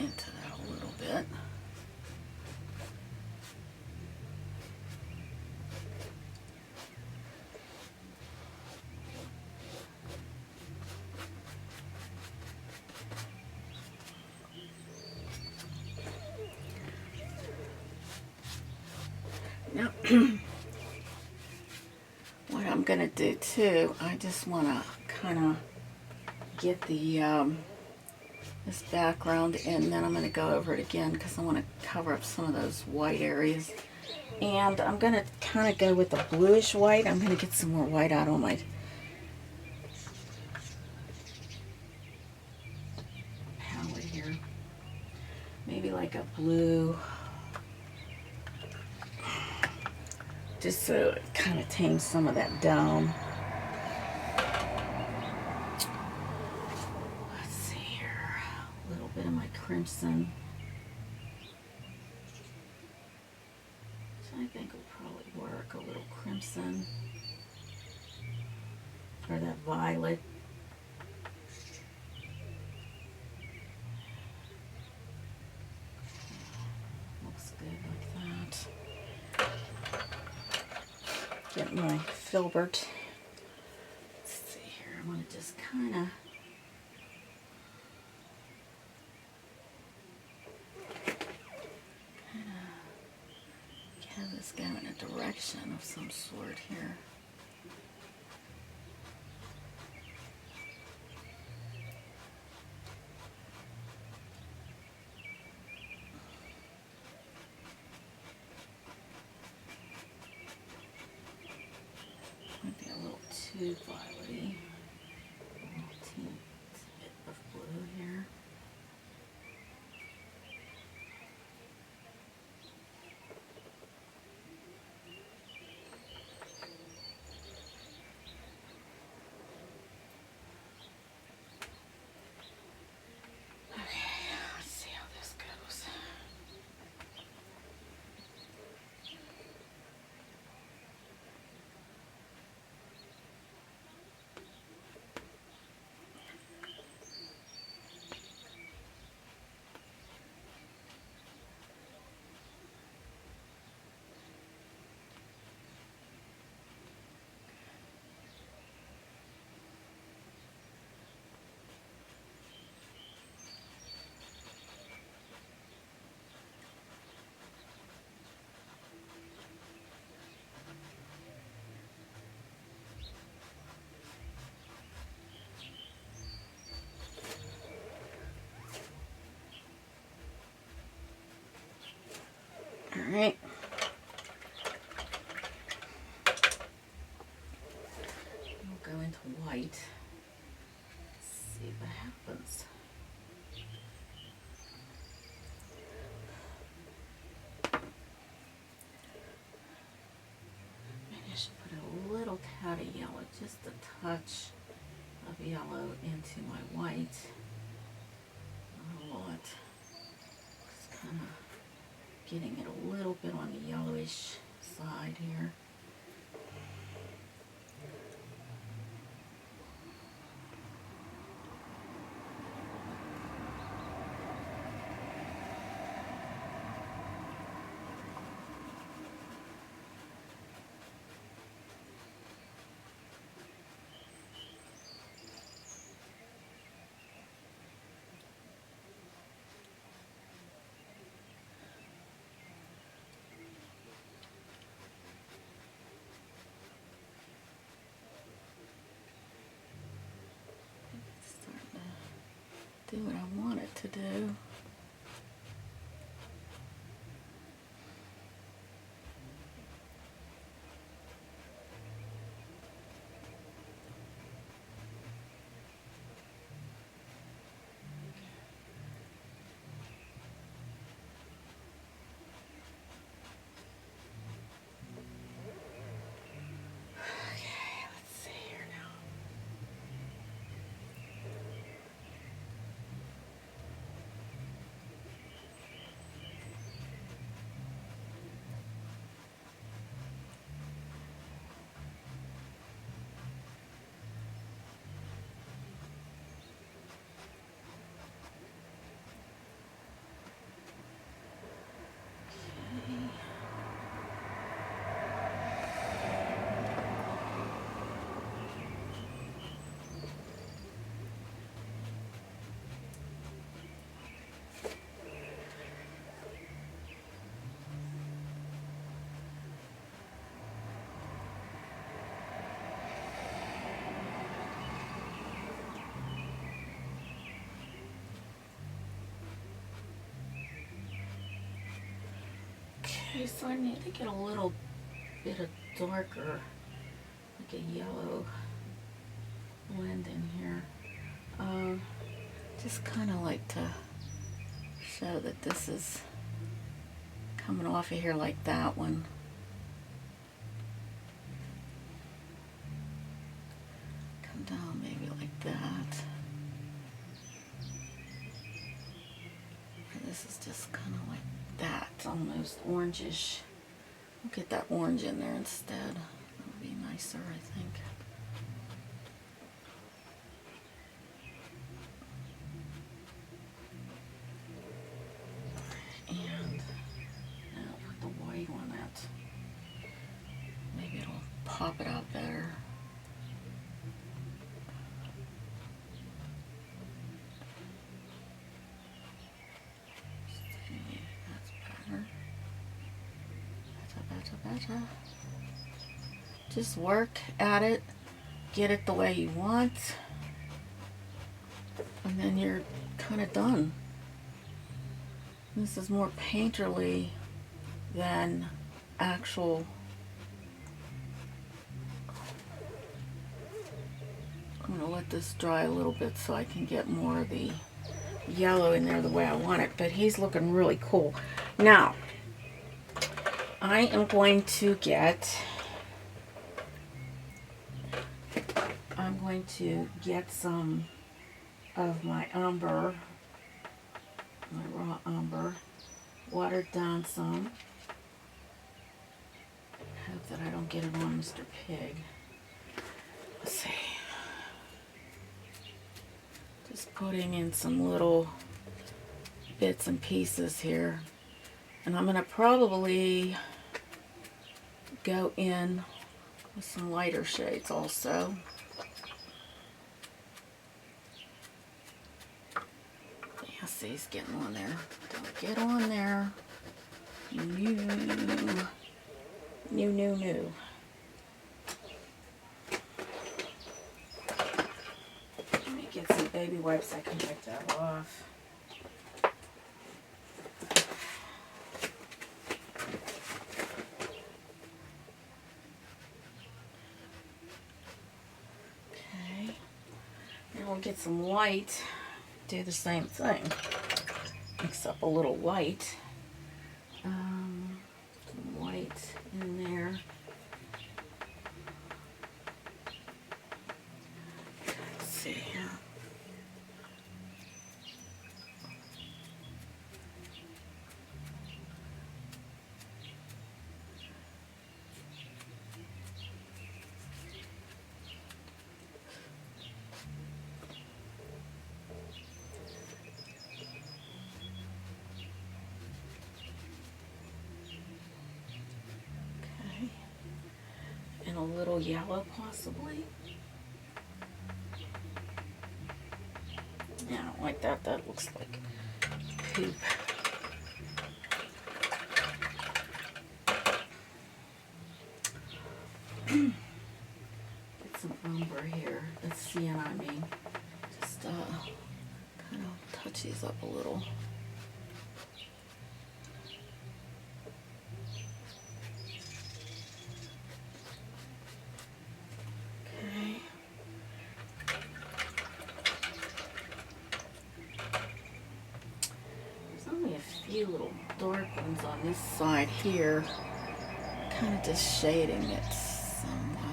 S1: into that a little bit. Now, what I'm going to do too, I just want to kind of get the this background, and then I'm going to go over it again because I want to cover up some of those white areas. And I'm going to kind of go with the bluish white. I'm going to get some more white out on my palette here. Maybe like a blue, just so it kind of tames some of that down. Let's see here, a little bit of my crimson, which I think will probably work. A little crimson, or that violet. Looks good like that. Get my filbert. Let's see here, I'm going to just kind of have this go in a direction of some sort here. Might be a little too violet-y. A little teeny bit of blue here. All right. We'll go into white. Let's see what happens. Maybe I should put a little tad of yellow, just a touch of yellow into my white. Not a lot. Just kind of getting it a little bit on the yellowish side here. Do what I want it to do. Okay, so I need to get a little bit of darker, like a yellow blend in here. Just kind of like to show that this is coming off of here like that one. Come down maybe like that. And this is just kind of like that, almost orangish. We'll get that orange in there instead. That would be nicer, I think. And now put the white on it. Maybe it'll pop it out better. See, that's better. Better. Just work at it, get it the way you want, and then you're kind of done. This is more painterly than actual. I'm going to let this dry a little bit so I can get more of the yellow in there the way I want it, but he's looking really cool. Now, I am going to get some of my umber, my raw umber, watered down some. Hope that I don't get it on Mr. Pig. Let's see. Just putting in some little bits and pieces here. And I'm going to probably go in with some lighter shades also. Yeah, see, he's getting on there. Don't get on there. New. Let me get some baby wipes I can wipe that off. Get some white, do the same thing, mix up a little white, some white in there. Let's see here. A little yellow possibly. Yeah, I don't like that. That looks like poop. Get some umber here. That's sienna, I mean. Just kind of touch these up a little. Little dark ones on this side here, kind of just shading it somewhat.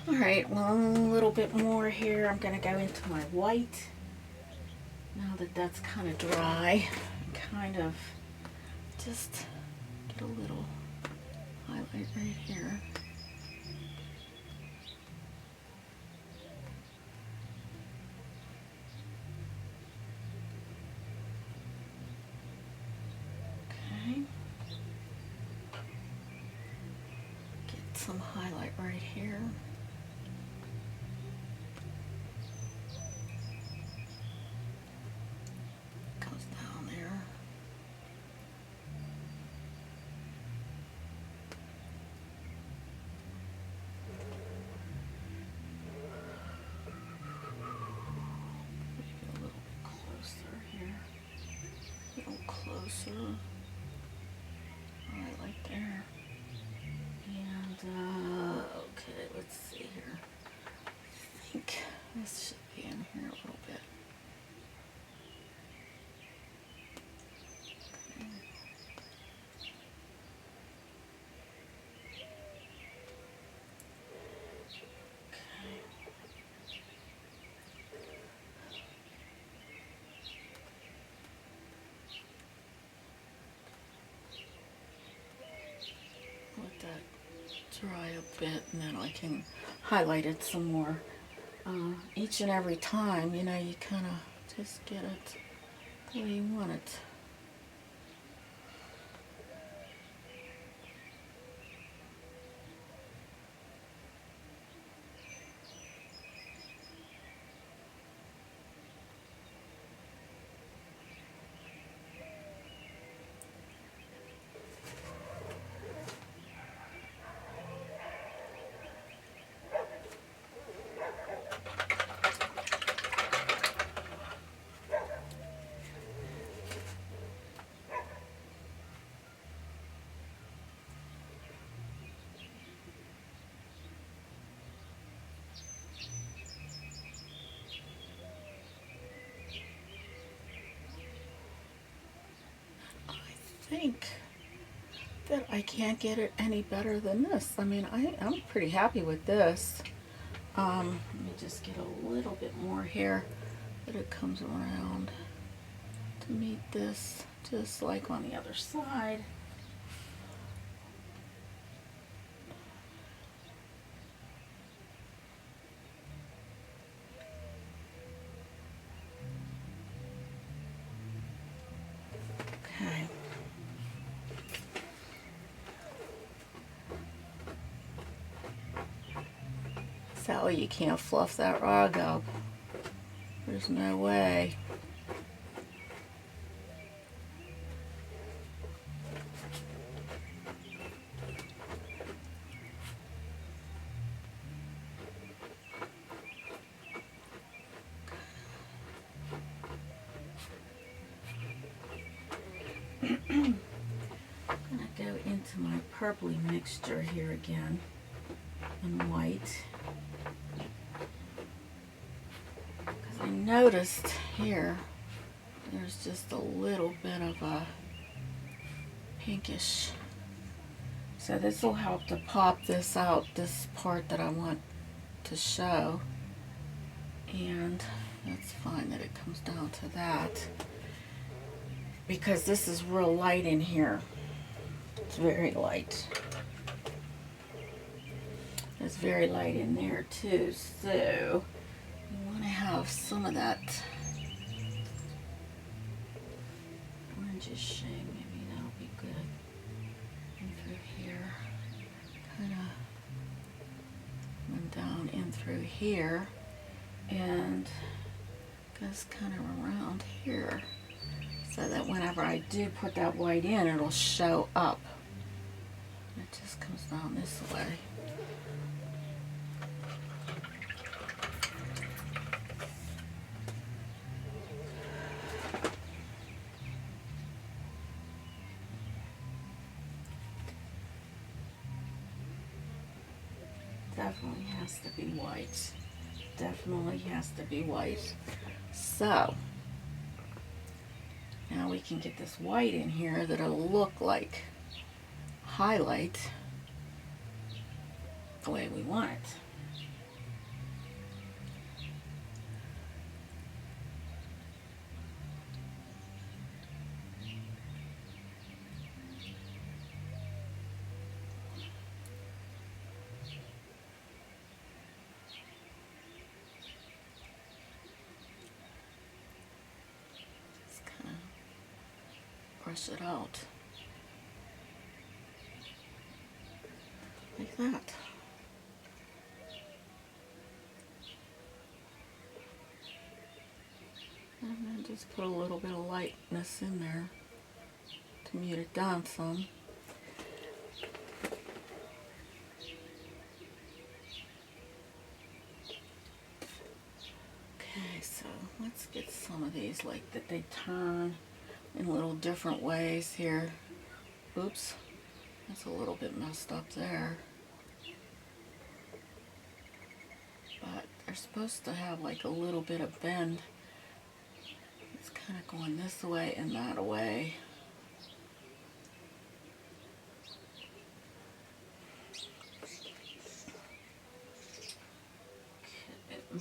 S1: Alright, well, a little bit more here. I'm going to go into my white. Now that that's kind of dry, kind of just get a little highlight right here. get some highlight right here. Goes down there. Maybe a little bit closer here. A little closer. Right, like there. And okay, let's see here. I think this should be in here a little bit. Let that dry a bit, and then I can highlight it some more. Each and every time, you know, you kind of just get it the way you want it. I think that I can't get it any better than this. I mean, I'm pretty happy with this. Let me just get a little bit more here that it comes around to meet this, just like on the other side. Okay. Sally, you can't fluff that rug up. There's no way. I'm gonna go into my purpley mixture here again in white. Because I noticed here there's just a little bit of a pinkish. So this will help to pop this out, this part that I want to show. And that's fine that it comes down to that. Because this is real light in here. It's very light. It's very light in there too, so you want to have some of that orangish shade. Maybe that'll be good. In through here, kind of went down in through here, and goes kind of around here, so that whenever I do put that white in, it'll show up. It just comes down this way. Definitely has to be white. Definitely has to be white. So now we can get this white in here that'll look like highlight the way we want it. Brush it out like that. And then just put a little bit of lightness in there to mute it down some. Okay, so let's get some of these like that they turn in little different ways here. Oops, that's a little bit messed up there. But they're supposed to have like a little bit of bend. It's kind of going this way and that way. Okay.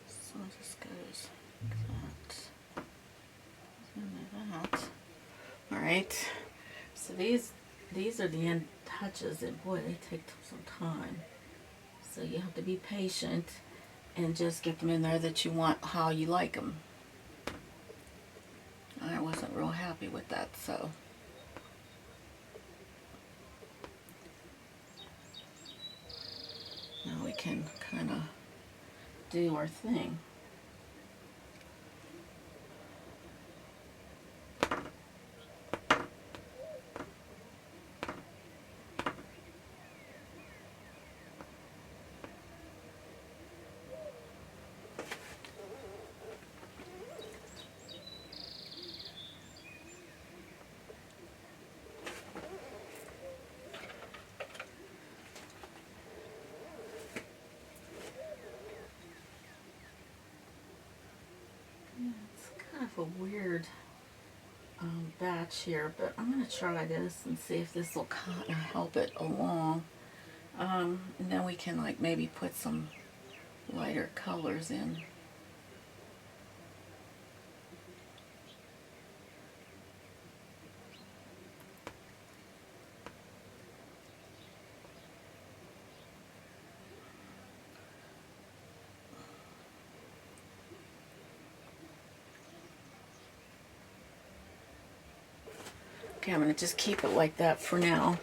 S1: So it just goes like that. And that. All right. So these are the end touches, and boy, they take some time. So you have to be patient and just get them in there that you want, how you like them. I wasn't real happy with that, so. Now we can kind of do our thing. A weird batch here, but I'm going to try this and see if this will kind of help it along. And then we can like maybe put some lighter colors in. Okay, I'm going to just keep it like that for now.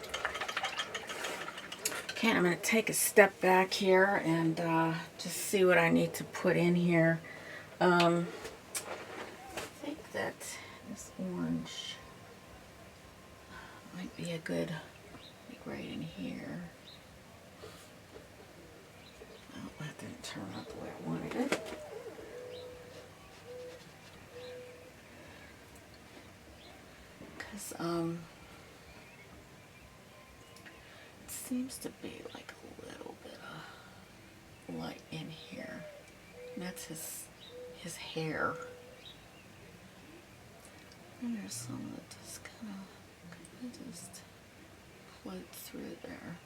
S1: Okay, I'm going to take a step back here and just see what I need to put in here. I think that this orange might be a good, like right in here. Oh, that didn't turn out the way I wanted it. Because it seems to be like a little bit of light in here. And that's his hair. And there's some that just kind of just float through there.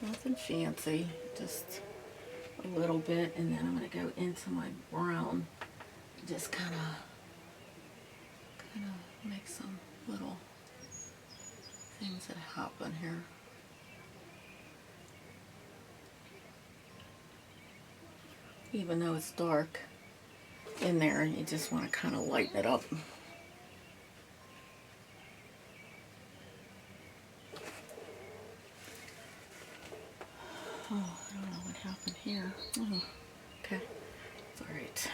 S1: Nothing fancy, just a little bit, and then I'm going to go into my brown, just kind of make some little things that happen here. Even though it's dark in there, you just want to kind of lighten it up. Oh, I don't know what happened here. Oh, okay, it's all right.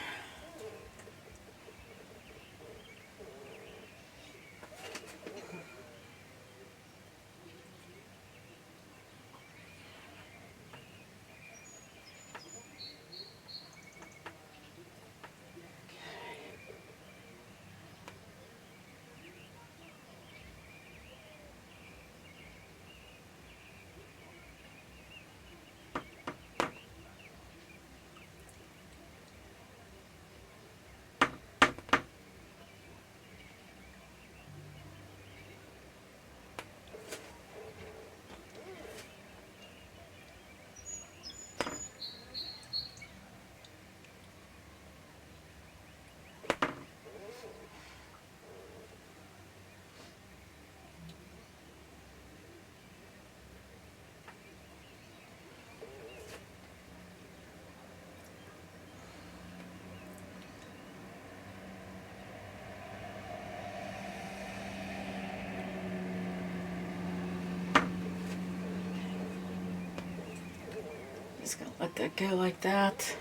S1: let that go like that.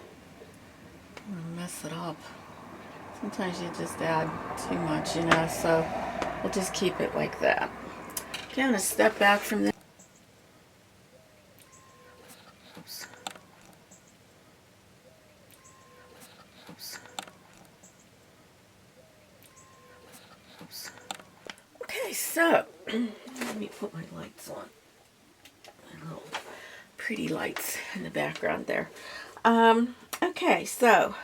S1: I'm gonna mess it up. Sometimes you just add too much, you know, so we'll just keep it like that. Okay, I'm gonna step back from this. Oops. Oops. Oops. Okay, so let me put my lights on. My little pretty lights in the background there. Okay, so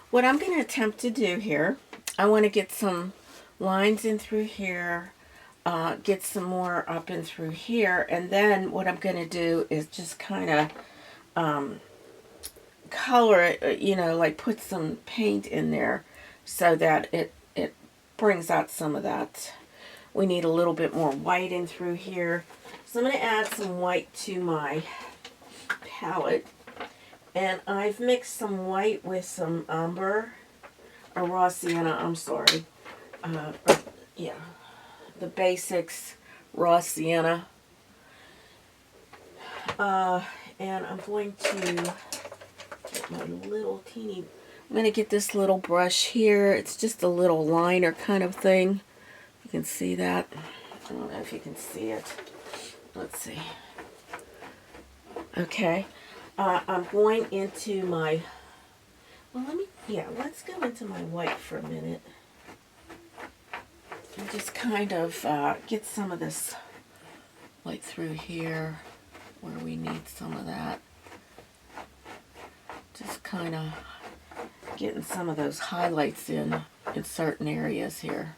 S1: what I'm going to attempt to do here, I want to get some lines in through here, get some more up and through here, and then what I'm going to do is just kind of color it, you know, like put some paint in there so that it brings out some of that. We need a little bit more white in through here. So I'm going to add some white to my palette. And I've mixed some white with some umber, or raw sienna, I'm sorry. Yeah, the basics raw sienna. And I'm going to get my little teeny, I'm going to get this little brush here. It's just a little liner kind of thing. You can see that. I don't know if you can see it. Let's see. Okay. I'm going into my, well, let's go into my white for a minute. And just kind of get some of this, like through here, where we need some of that. Just kind of getting some of those highlights in certain areas here.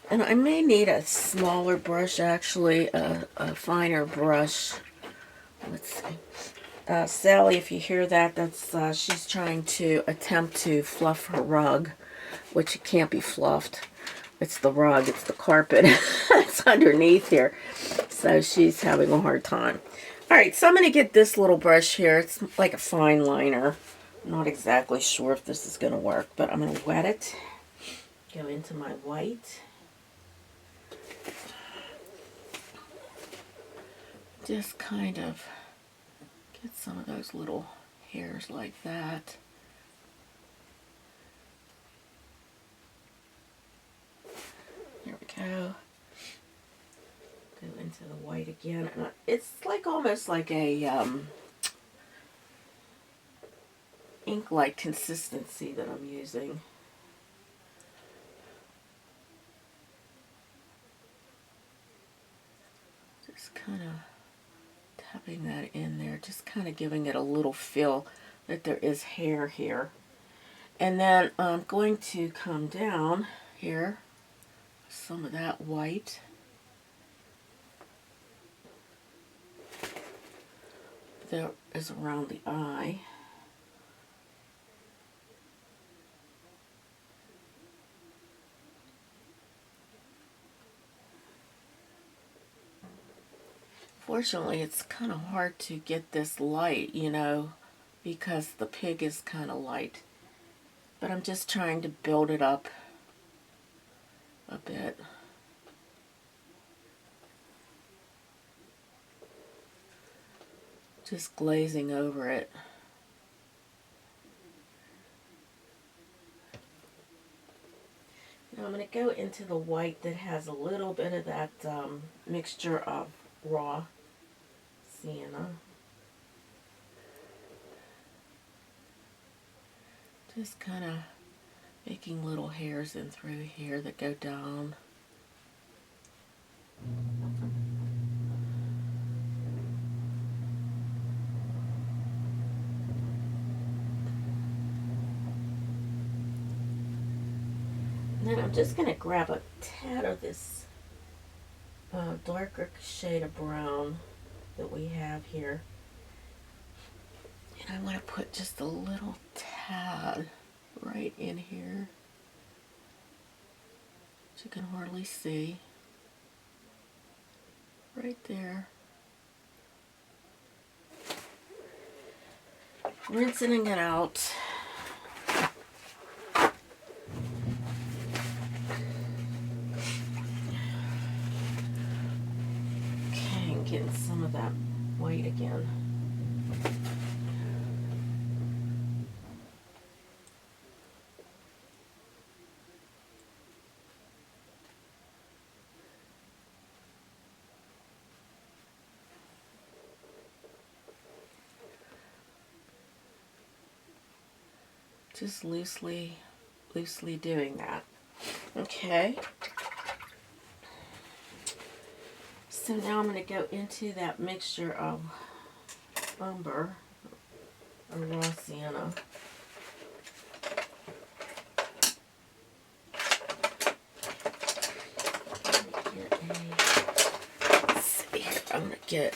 S1: And I may need a smaller brush, actually, a finer brush. Let's see. Sally, if you hear that, that's she's trying to attempt to fluff her rug, which it can't be fluffed. It's the rug, it's the carpet. It's underneath here. So she's having a hard time. Alright, so I'm going to get this little brush here. It's like a fine liner. I'm not exactly sure if this is going to work, but I'm going to wet it. Go into my white. Just kind of get some of those little hairs like that. There we go. Go into the white again. And it's like almost like a ink-like consistency that I'm using. Just kind of tapping that in there, just kind of giving it a little feel that there is hair here. And then I'm going to come down here, some of that white. There is around the eye. Fortunately, it's kind of hard to get this light, you know, because the pig is kind of light. But I'm just trying to build it up a bit. Just glazing over it. Now I'm going to go into the white that has a little bit of that mixture of raw sienna. Just kind of making little hairs in through here that go down. And then I'm just going to grab a tad of this darker shade of brown that we have here. And I want to put just a little tad right in here, which you can hardly see. Right there. Rinsing it out. Okay, and getting some of that white again. Just loosely doing that. Okay. So now I'm going to go into that mixture of umber or raw sienna. Let's see. I'm going to get.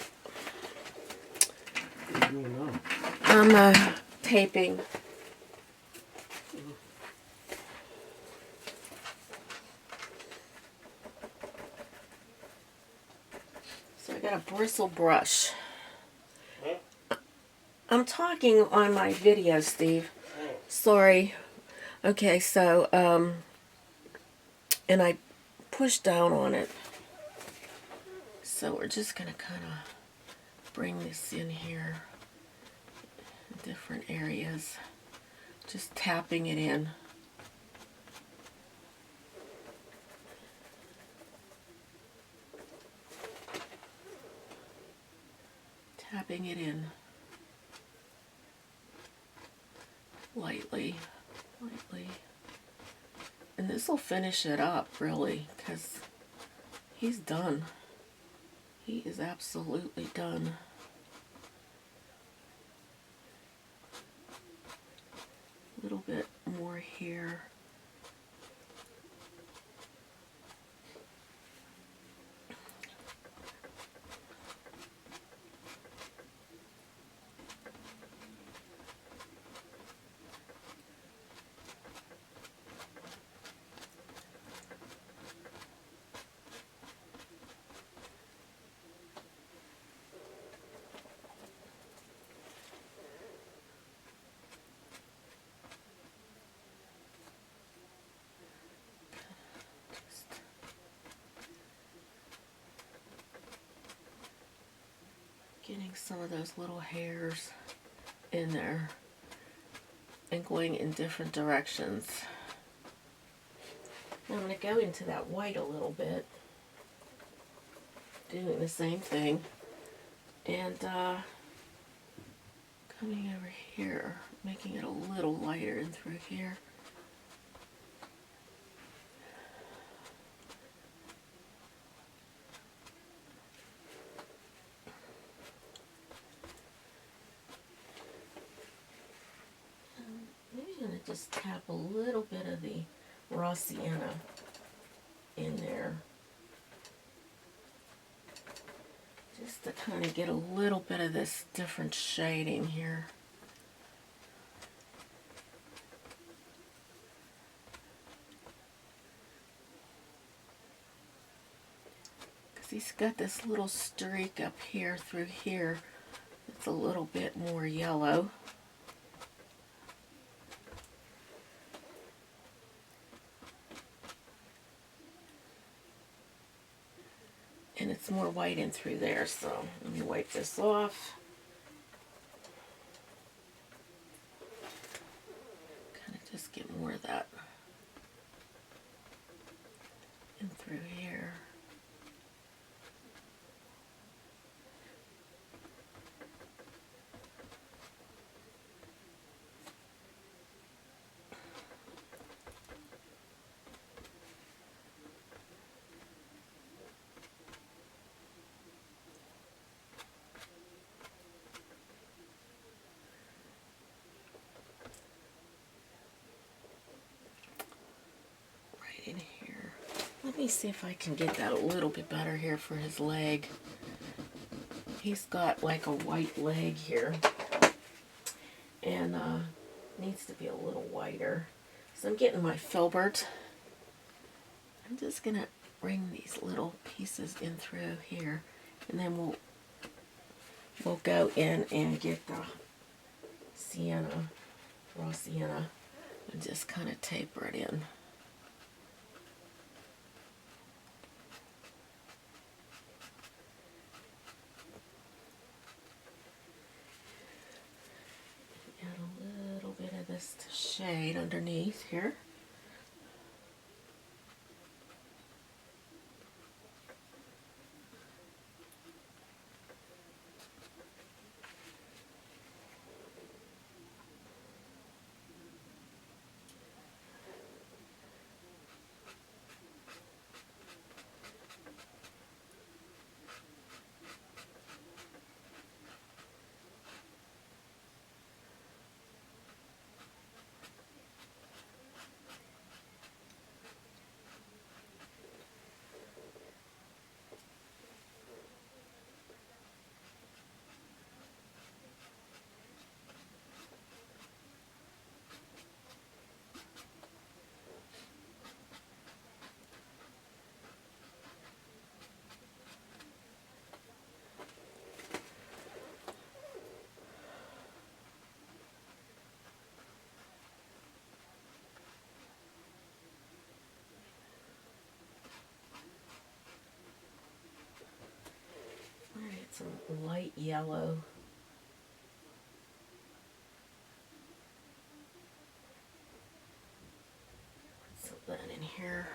S3: What are you doing now?
S1: I'm taping. So I got a bristle brush.
S3: Huh?
S1: I'm talking on my video, Steve.
S3: Oh.
S1: Sorry. Okay, so, and I pushed down on it. So we're just going to kind of bring this in here in different areas. Just tapping it in. Tapping it in lightly. And this will finish it up, really, because he's done. He is absolutely done. A little bit more here. Getting some of those little hairs in there and going in different directions. Now I'm going to go into that white a little bit, doing the same thing, and coming over here, making it a little lighter in through here. Maybe I'm going to just tap a little bit of the raw sienna in there. Just to kind of get a little bit of this different shading here. Because he's got this little streak up here through here that's a little bit more yellow. And it's more white in through there, so let me wipe this off. Kind of just get more of that in through here. In here. Let me see if I can get that a little bit better here for his leg. He's got like a white leg here and needs to be a little whiter. So I'm getting my filbert. I'm just gonna bring these little pieces in through here, and then we'll go in and get the sienna, raw sienna, and just kind of taper it in. This to shade underneath here. light yellow. Put that in here.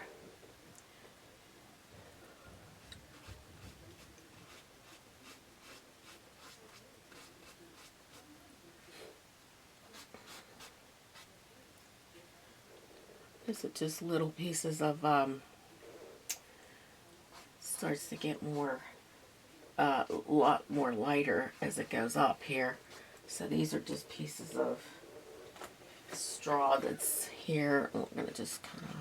S1: These are just little pieces of, starts to get more, a lot more lighter as it goes up here. So these are just pieces of straw that's here. I'm going to just kind of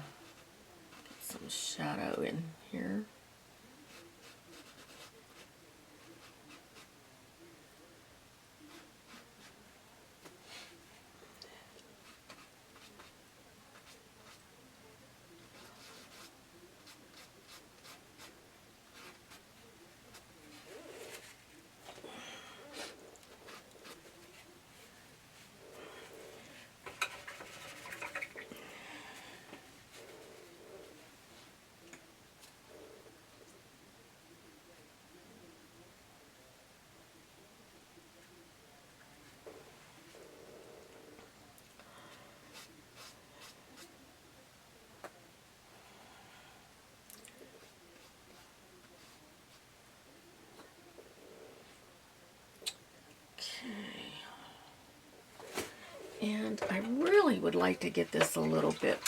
S1: get some shadow in here. And I really would like to get this a little bit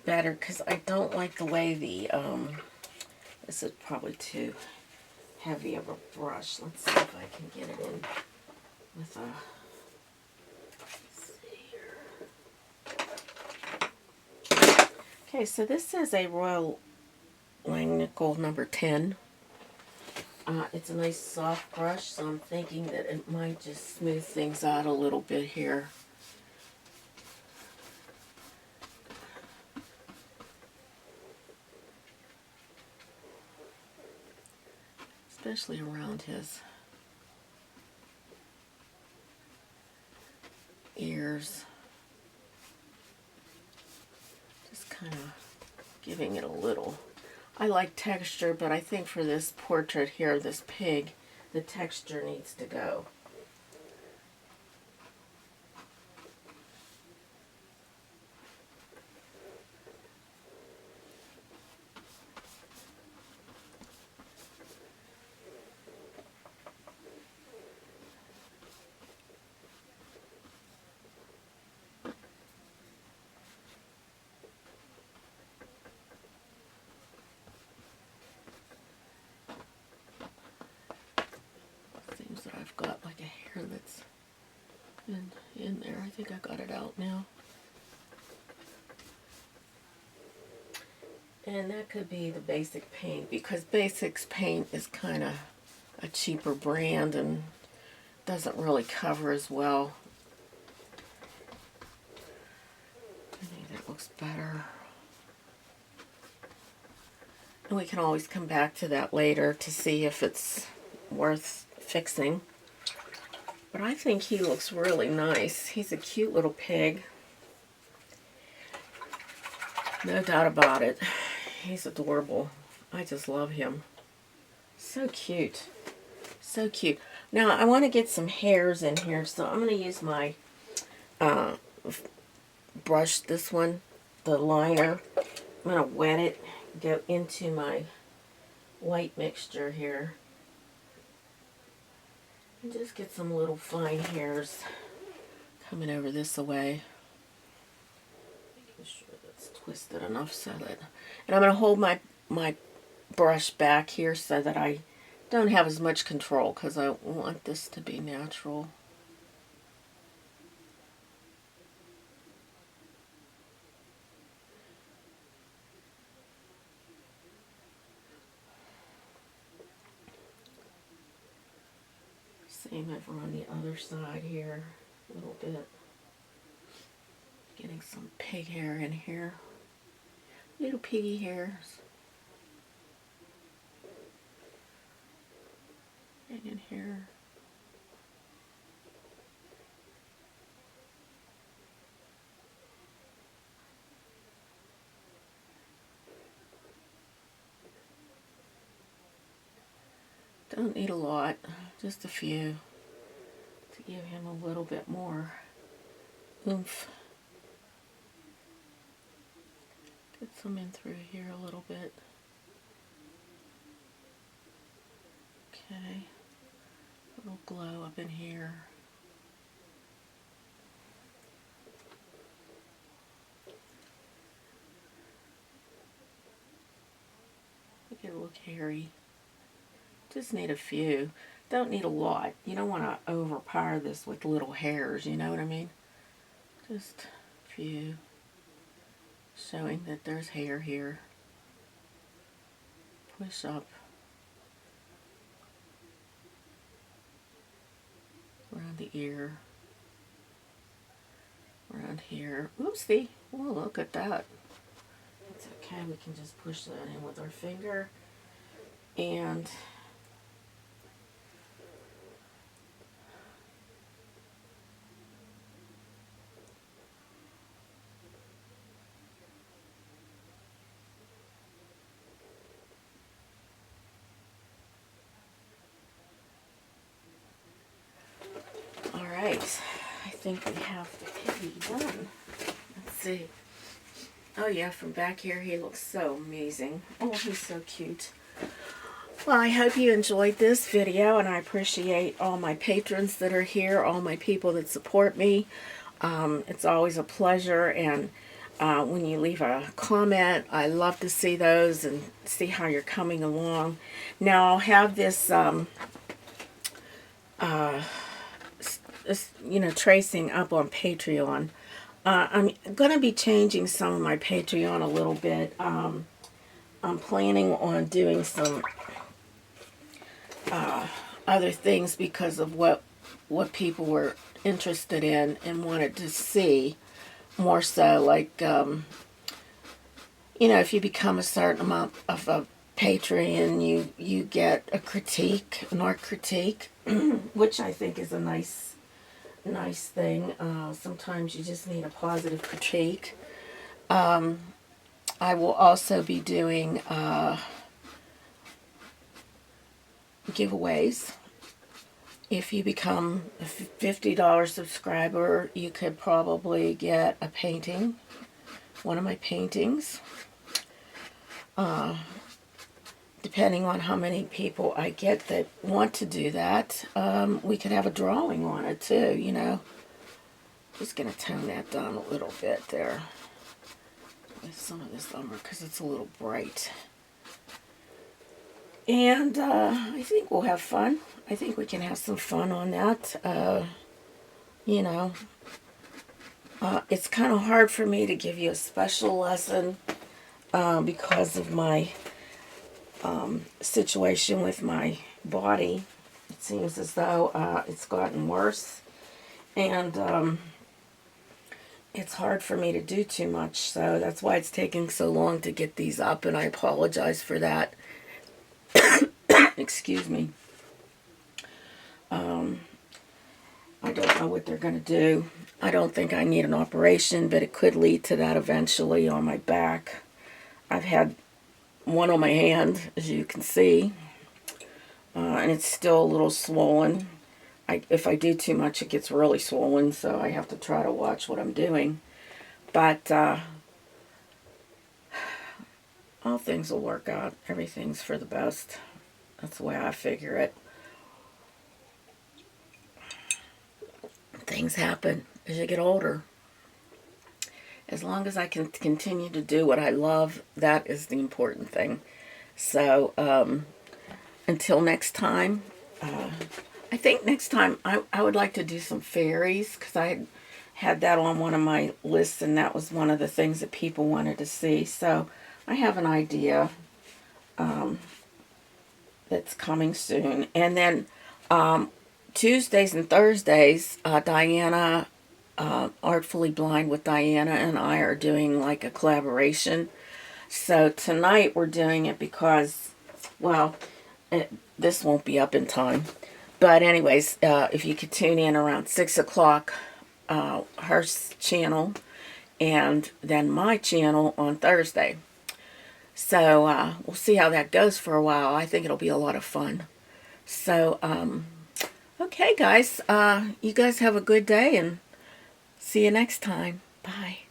S1: better because I don't like the way the, this is probably too heavy of a brush. Let's see if I can get it in with a, let's see here. Okay, so this is a Royal Langnickel number 10. It's a nice soft brush, so I'm thinking that it might just smooth things out a little bit here. Especially around his ears. Just kind of giving it a little. I like texture, but I think for this portrait here, this pig, the texture needs to go. That I've got like a hair that's in there. I think I got it out now. And that could be the Basic paint, because Basics paint is kind of a cheaper brand and doesn't really cover as well. I think that looks better. And we can always come back to that later to see if it's worth fixing. But I think he looks really nice. He's a cute little pig. No doubt about it. He's adorable. I just love him. So cute. So cute. Now I want to get some hairs in here, so I'm going to use my brush, this one, the liner. I'm going to wet it, go into my white mixture here. And just get some little fine hairs coming over this way. Making sure that's twisted enough so that... And I'm going to hold my brush back here so that I don't have as much control, because I want this to be natural. Same over on the other side here, a little bit. Getting some pig hair in here. Little piggy hairs. And in here. Don't need a lot, Just a few to give him a little bit more oomph. Get some in through here a little bit. Okay. A little glow up in here. Make it look hairy. Just need a few. Don't need a lot. You don't want to overpower this with little hairs, you know what I mean? Just a few. Showing that there's hair here. Push up. Around the ear. Around here. Oopsie. Oh, look at that. It's okay. We can just push that in with our finger. And I think we have the piggy done. Let's see. Oh yeah, from back here he looks so amazing. Oh, he's so cute. Well, I hope you enjoyed this video, and I appreciate all my patrons that are here, all my people that support me. It's always a pleasure, and when you leave a comment, I love to see those and see how you're coming along. Now, I'll have this tracing up on Patreon. I'm going to be changing some of my Patreon a little bit. I'm planning on doing some other things because of what people were interested in and wanted to see more so. Like, if you become a certain amount of a patron, you get a critique, an art critique, which I think is a nice thing. Sometimes you just need a positive critique. I will also be doing giveaways. If you become a $50 subscriber, you could probably get a painting, one of my paintings. Depending on how many people I get that want to do that, we could have a drawing on it too, Just going to tone that down a little bit there with some of this umber because it's a little bright. And I think we'll have fun. I think we can have some fun on that. It's kind of hard for me to give you a special lesson because of my situation with my body. It seems as though it's gotten worse, and it's hard for me to do too much, so that's why it's taking so long to get these up, and I apologize for that. Excuse me. I don't know what they're going to do. I don't think I need an operation, but it could lead to that eventually on my back. I've had one on my hand, as you can see, and it's still a little swollen. If I do too much, it gets really swollen, so I have to try to watch what I'm doing. But all things will work out. Everything's for the best. That's the way I figure it. Things happen as you get older. As long as I can continue to do what I love, that is the important thing. So, until next time, I think next time I would like to do some fairies, because I had that on one of my lists, and that was one of the things that people wanted to see. So, I have an idea that's coming soon. And then Tuesdays and Thursdays, Diana, Artfully Blind with Diana and I are doing like a collaboration. So tonight we're doing it because, well, this won't be up in time. But anyways, if you could tune in around 6 o'clock, her channel, and then my channel on Thursday. So we'll see how that goes for a while. I think it'll be a lot of fun. So Okay, guys. You guys have a good day and see you next time. Bye.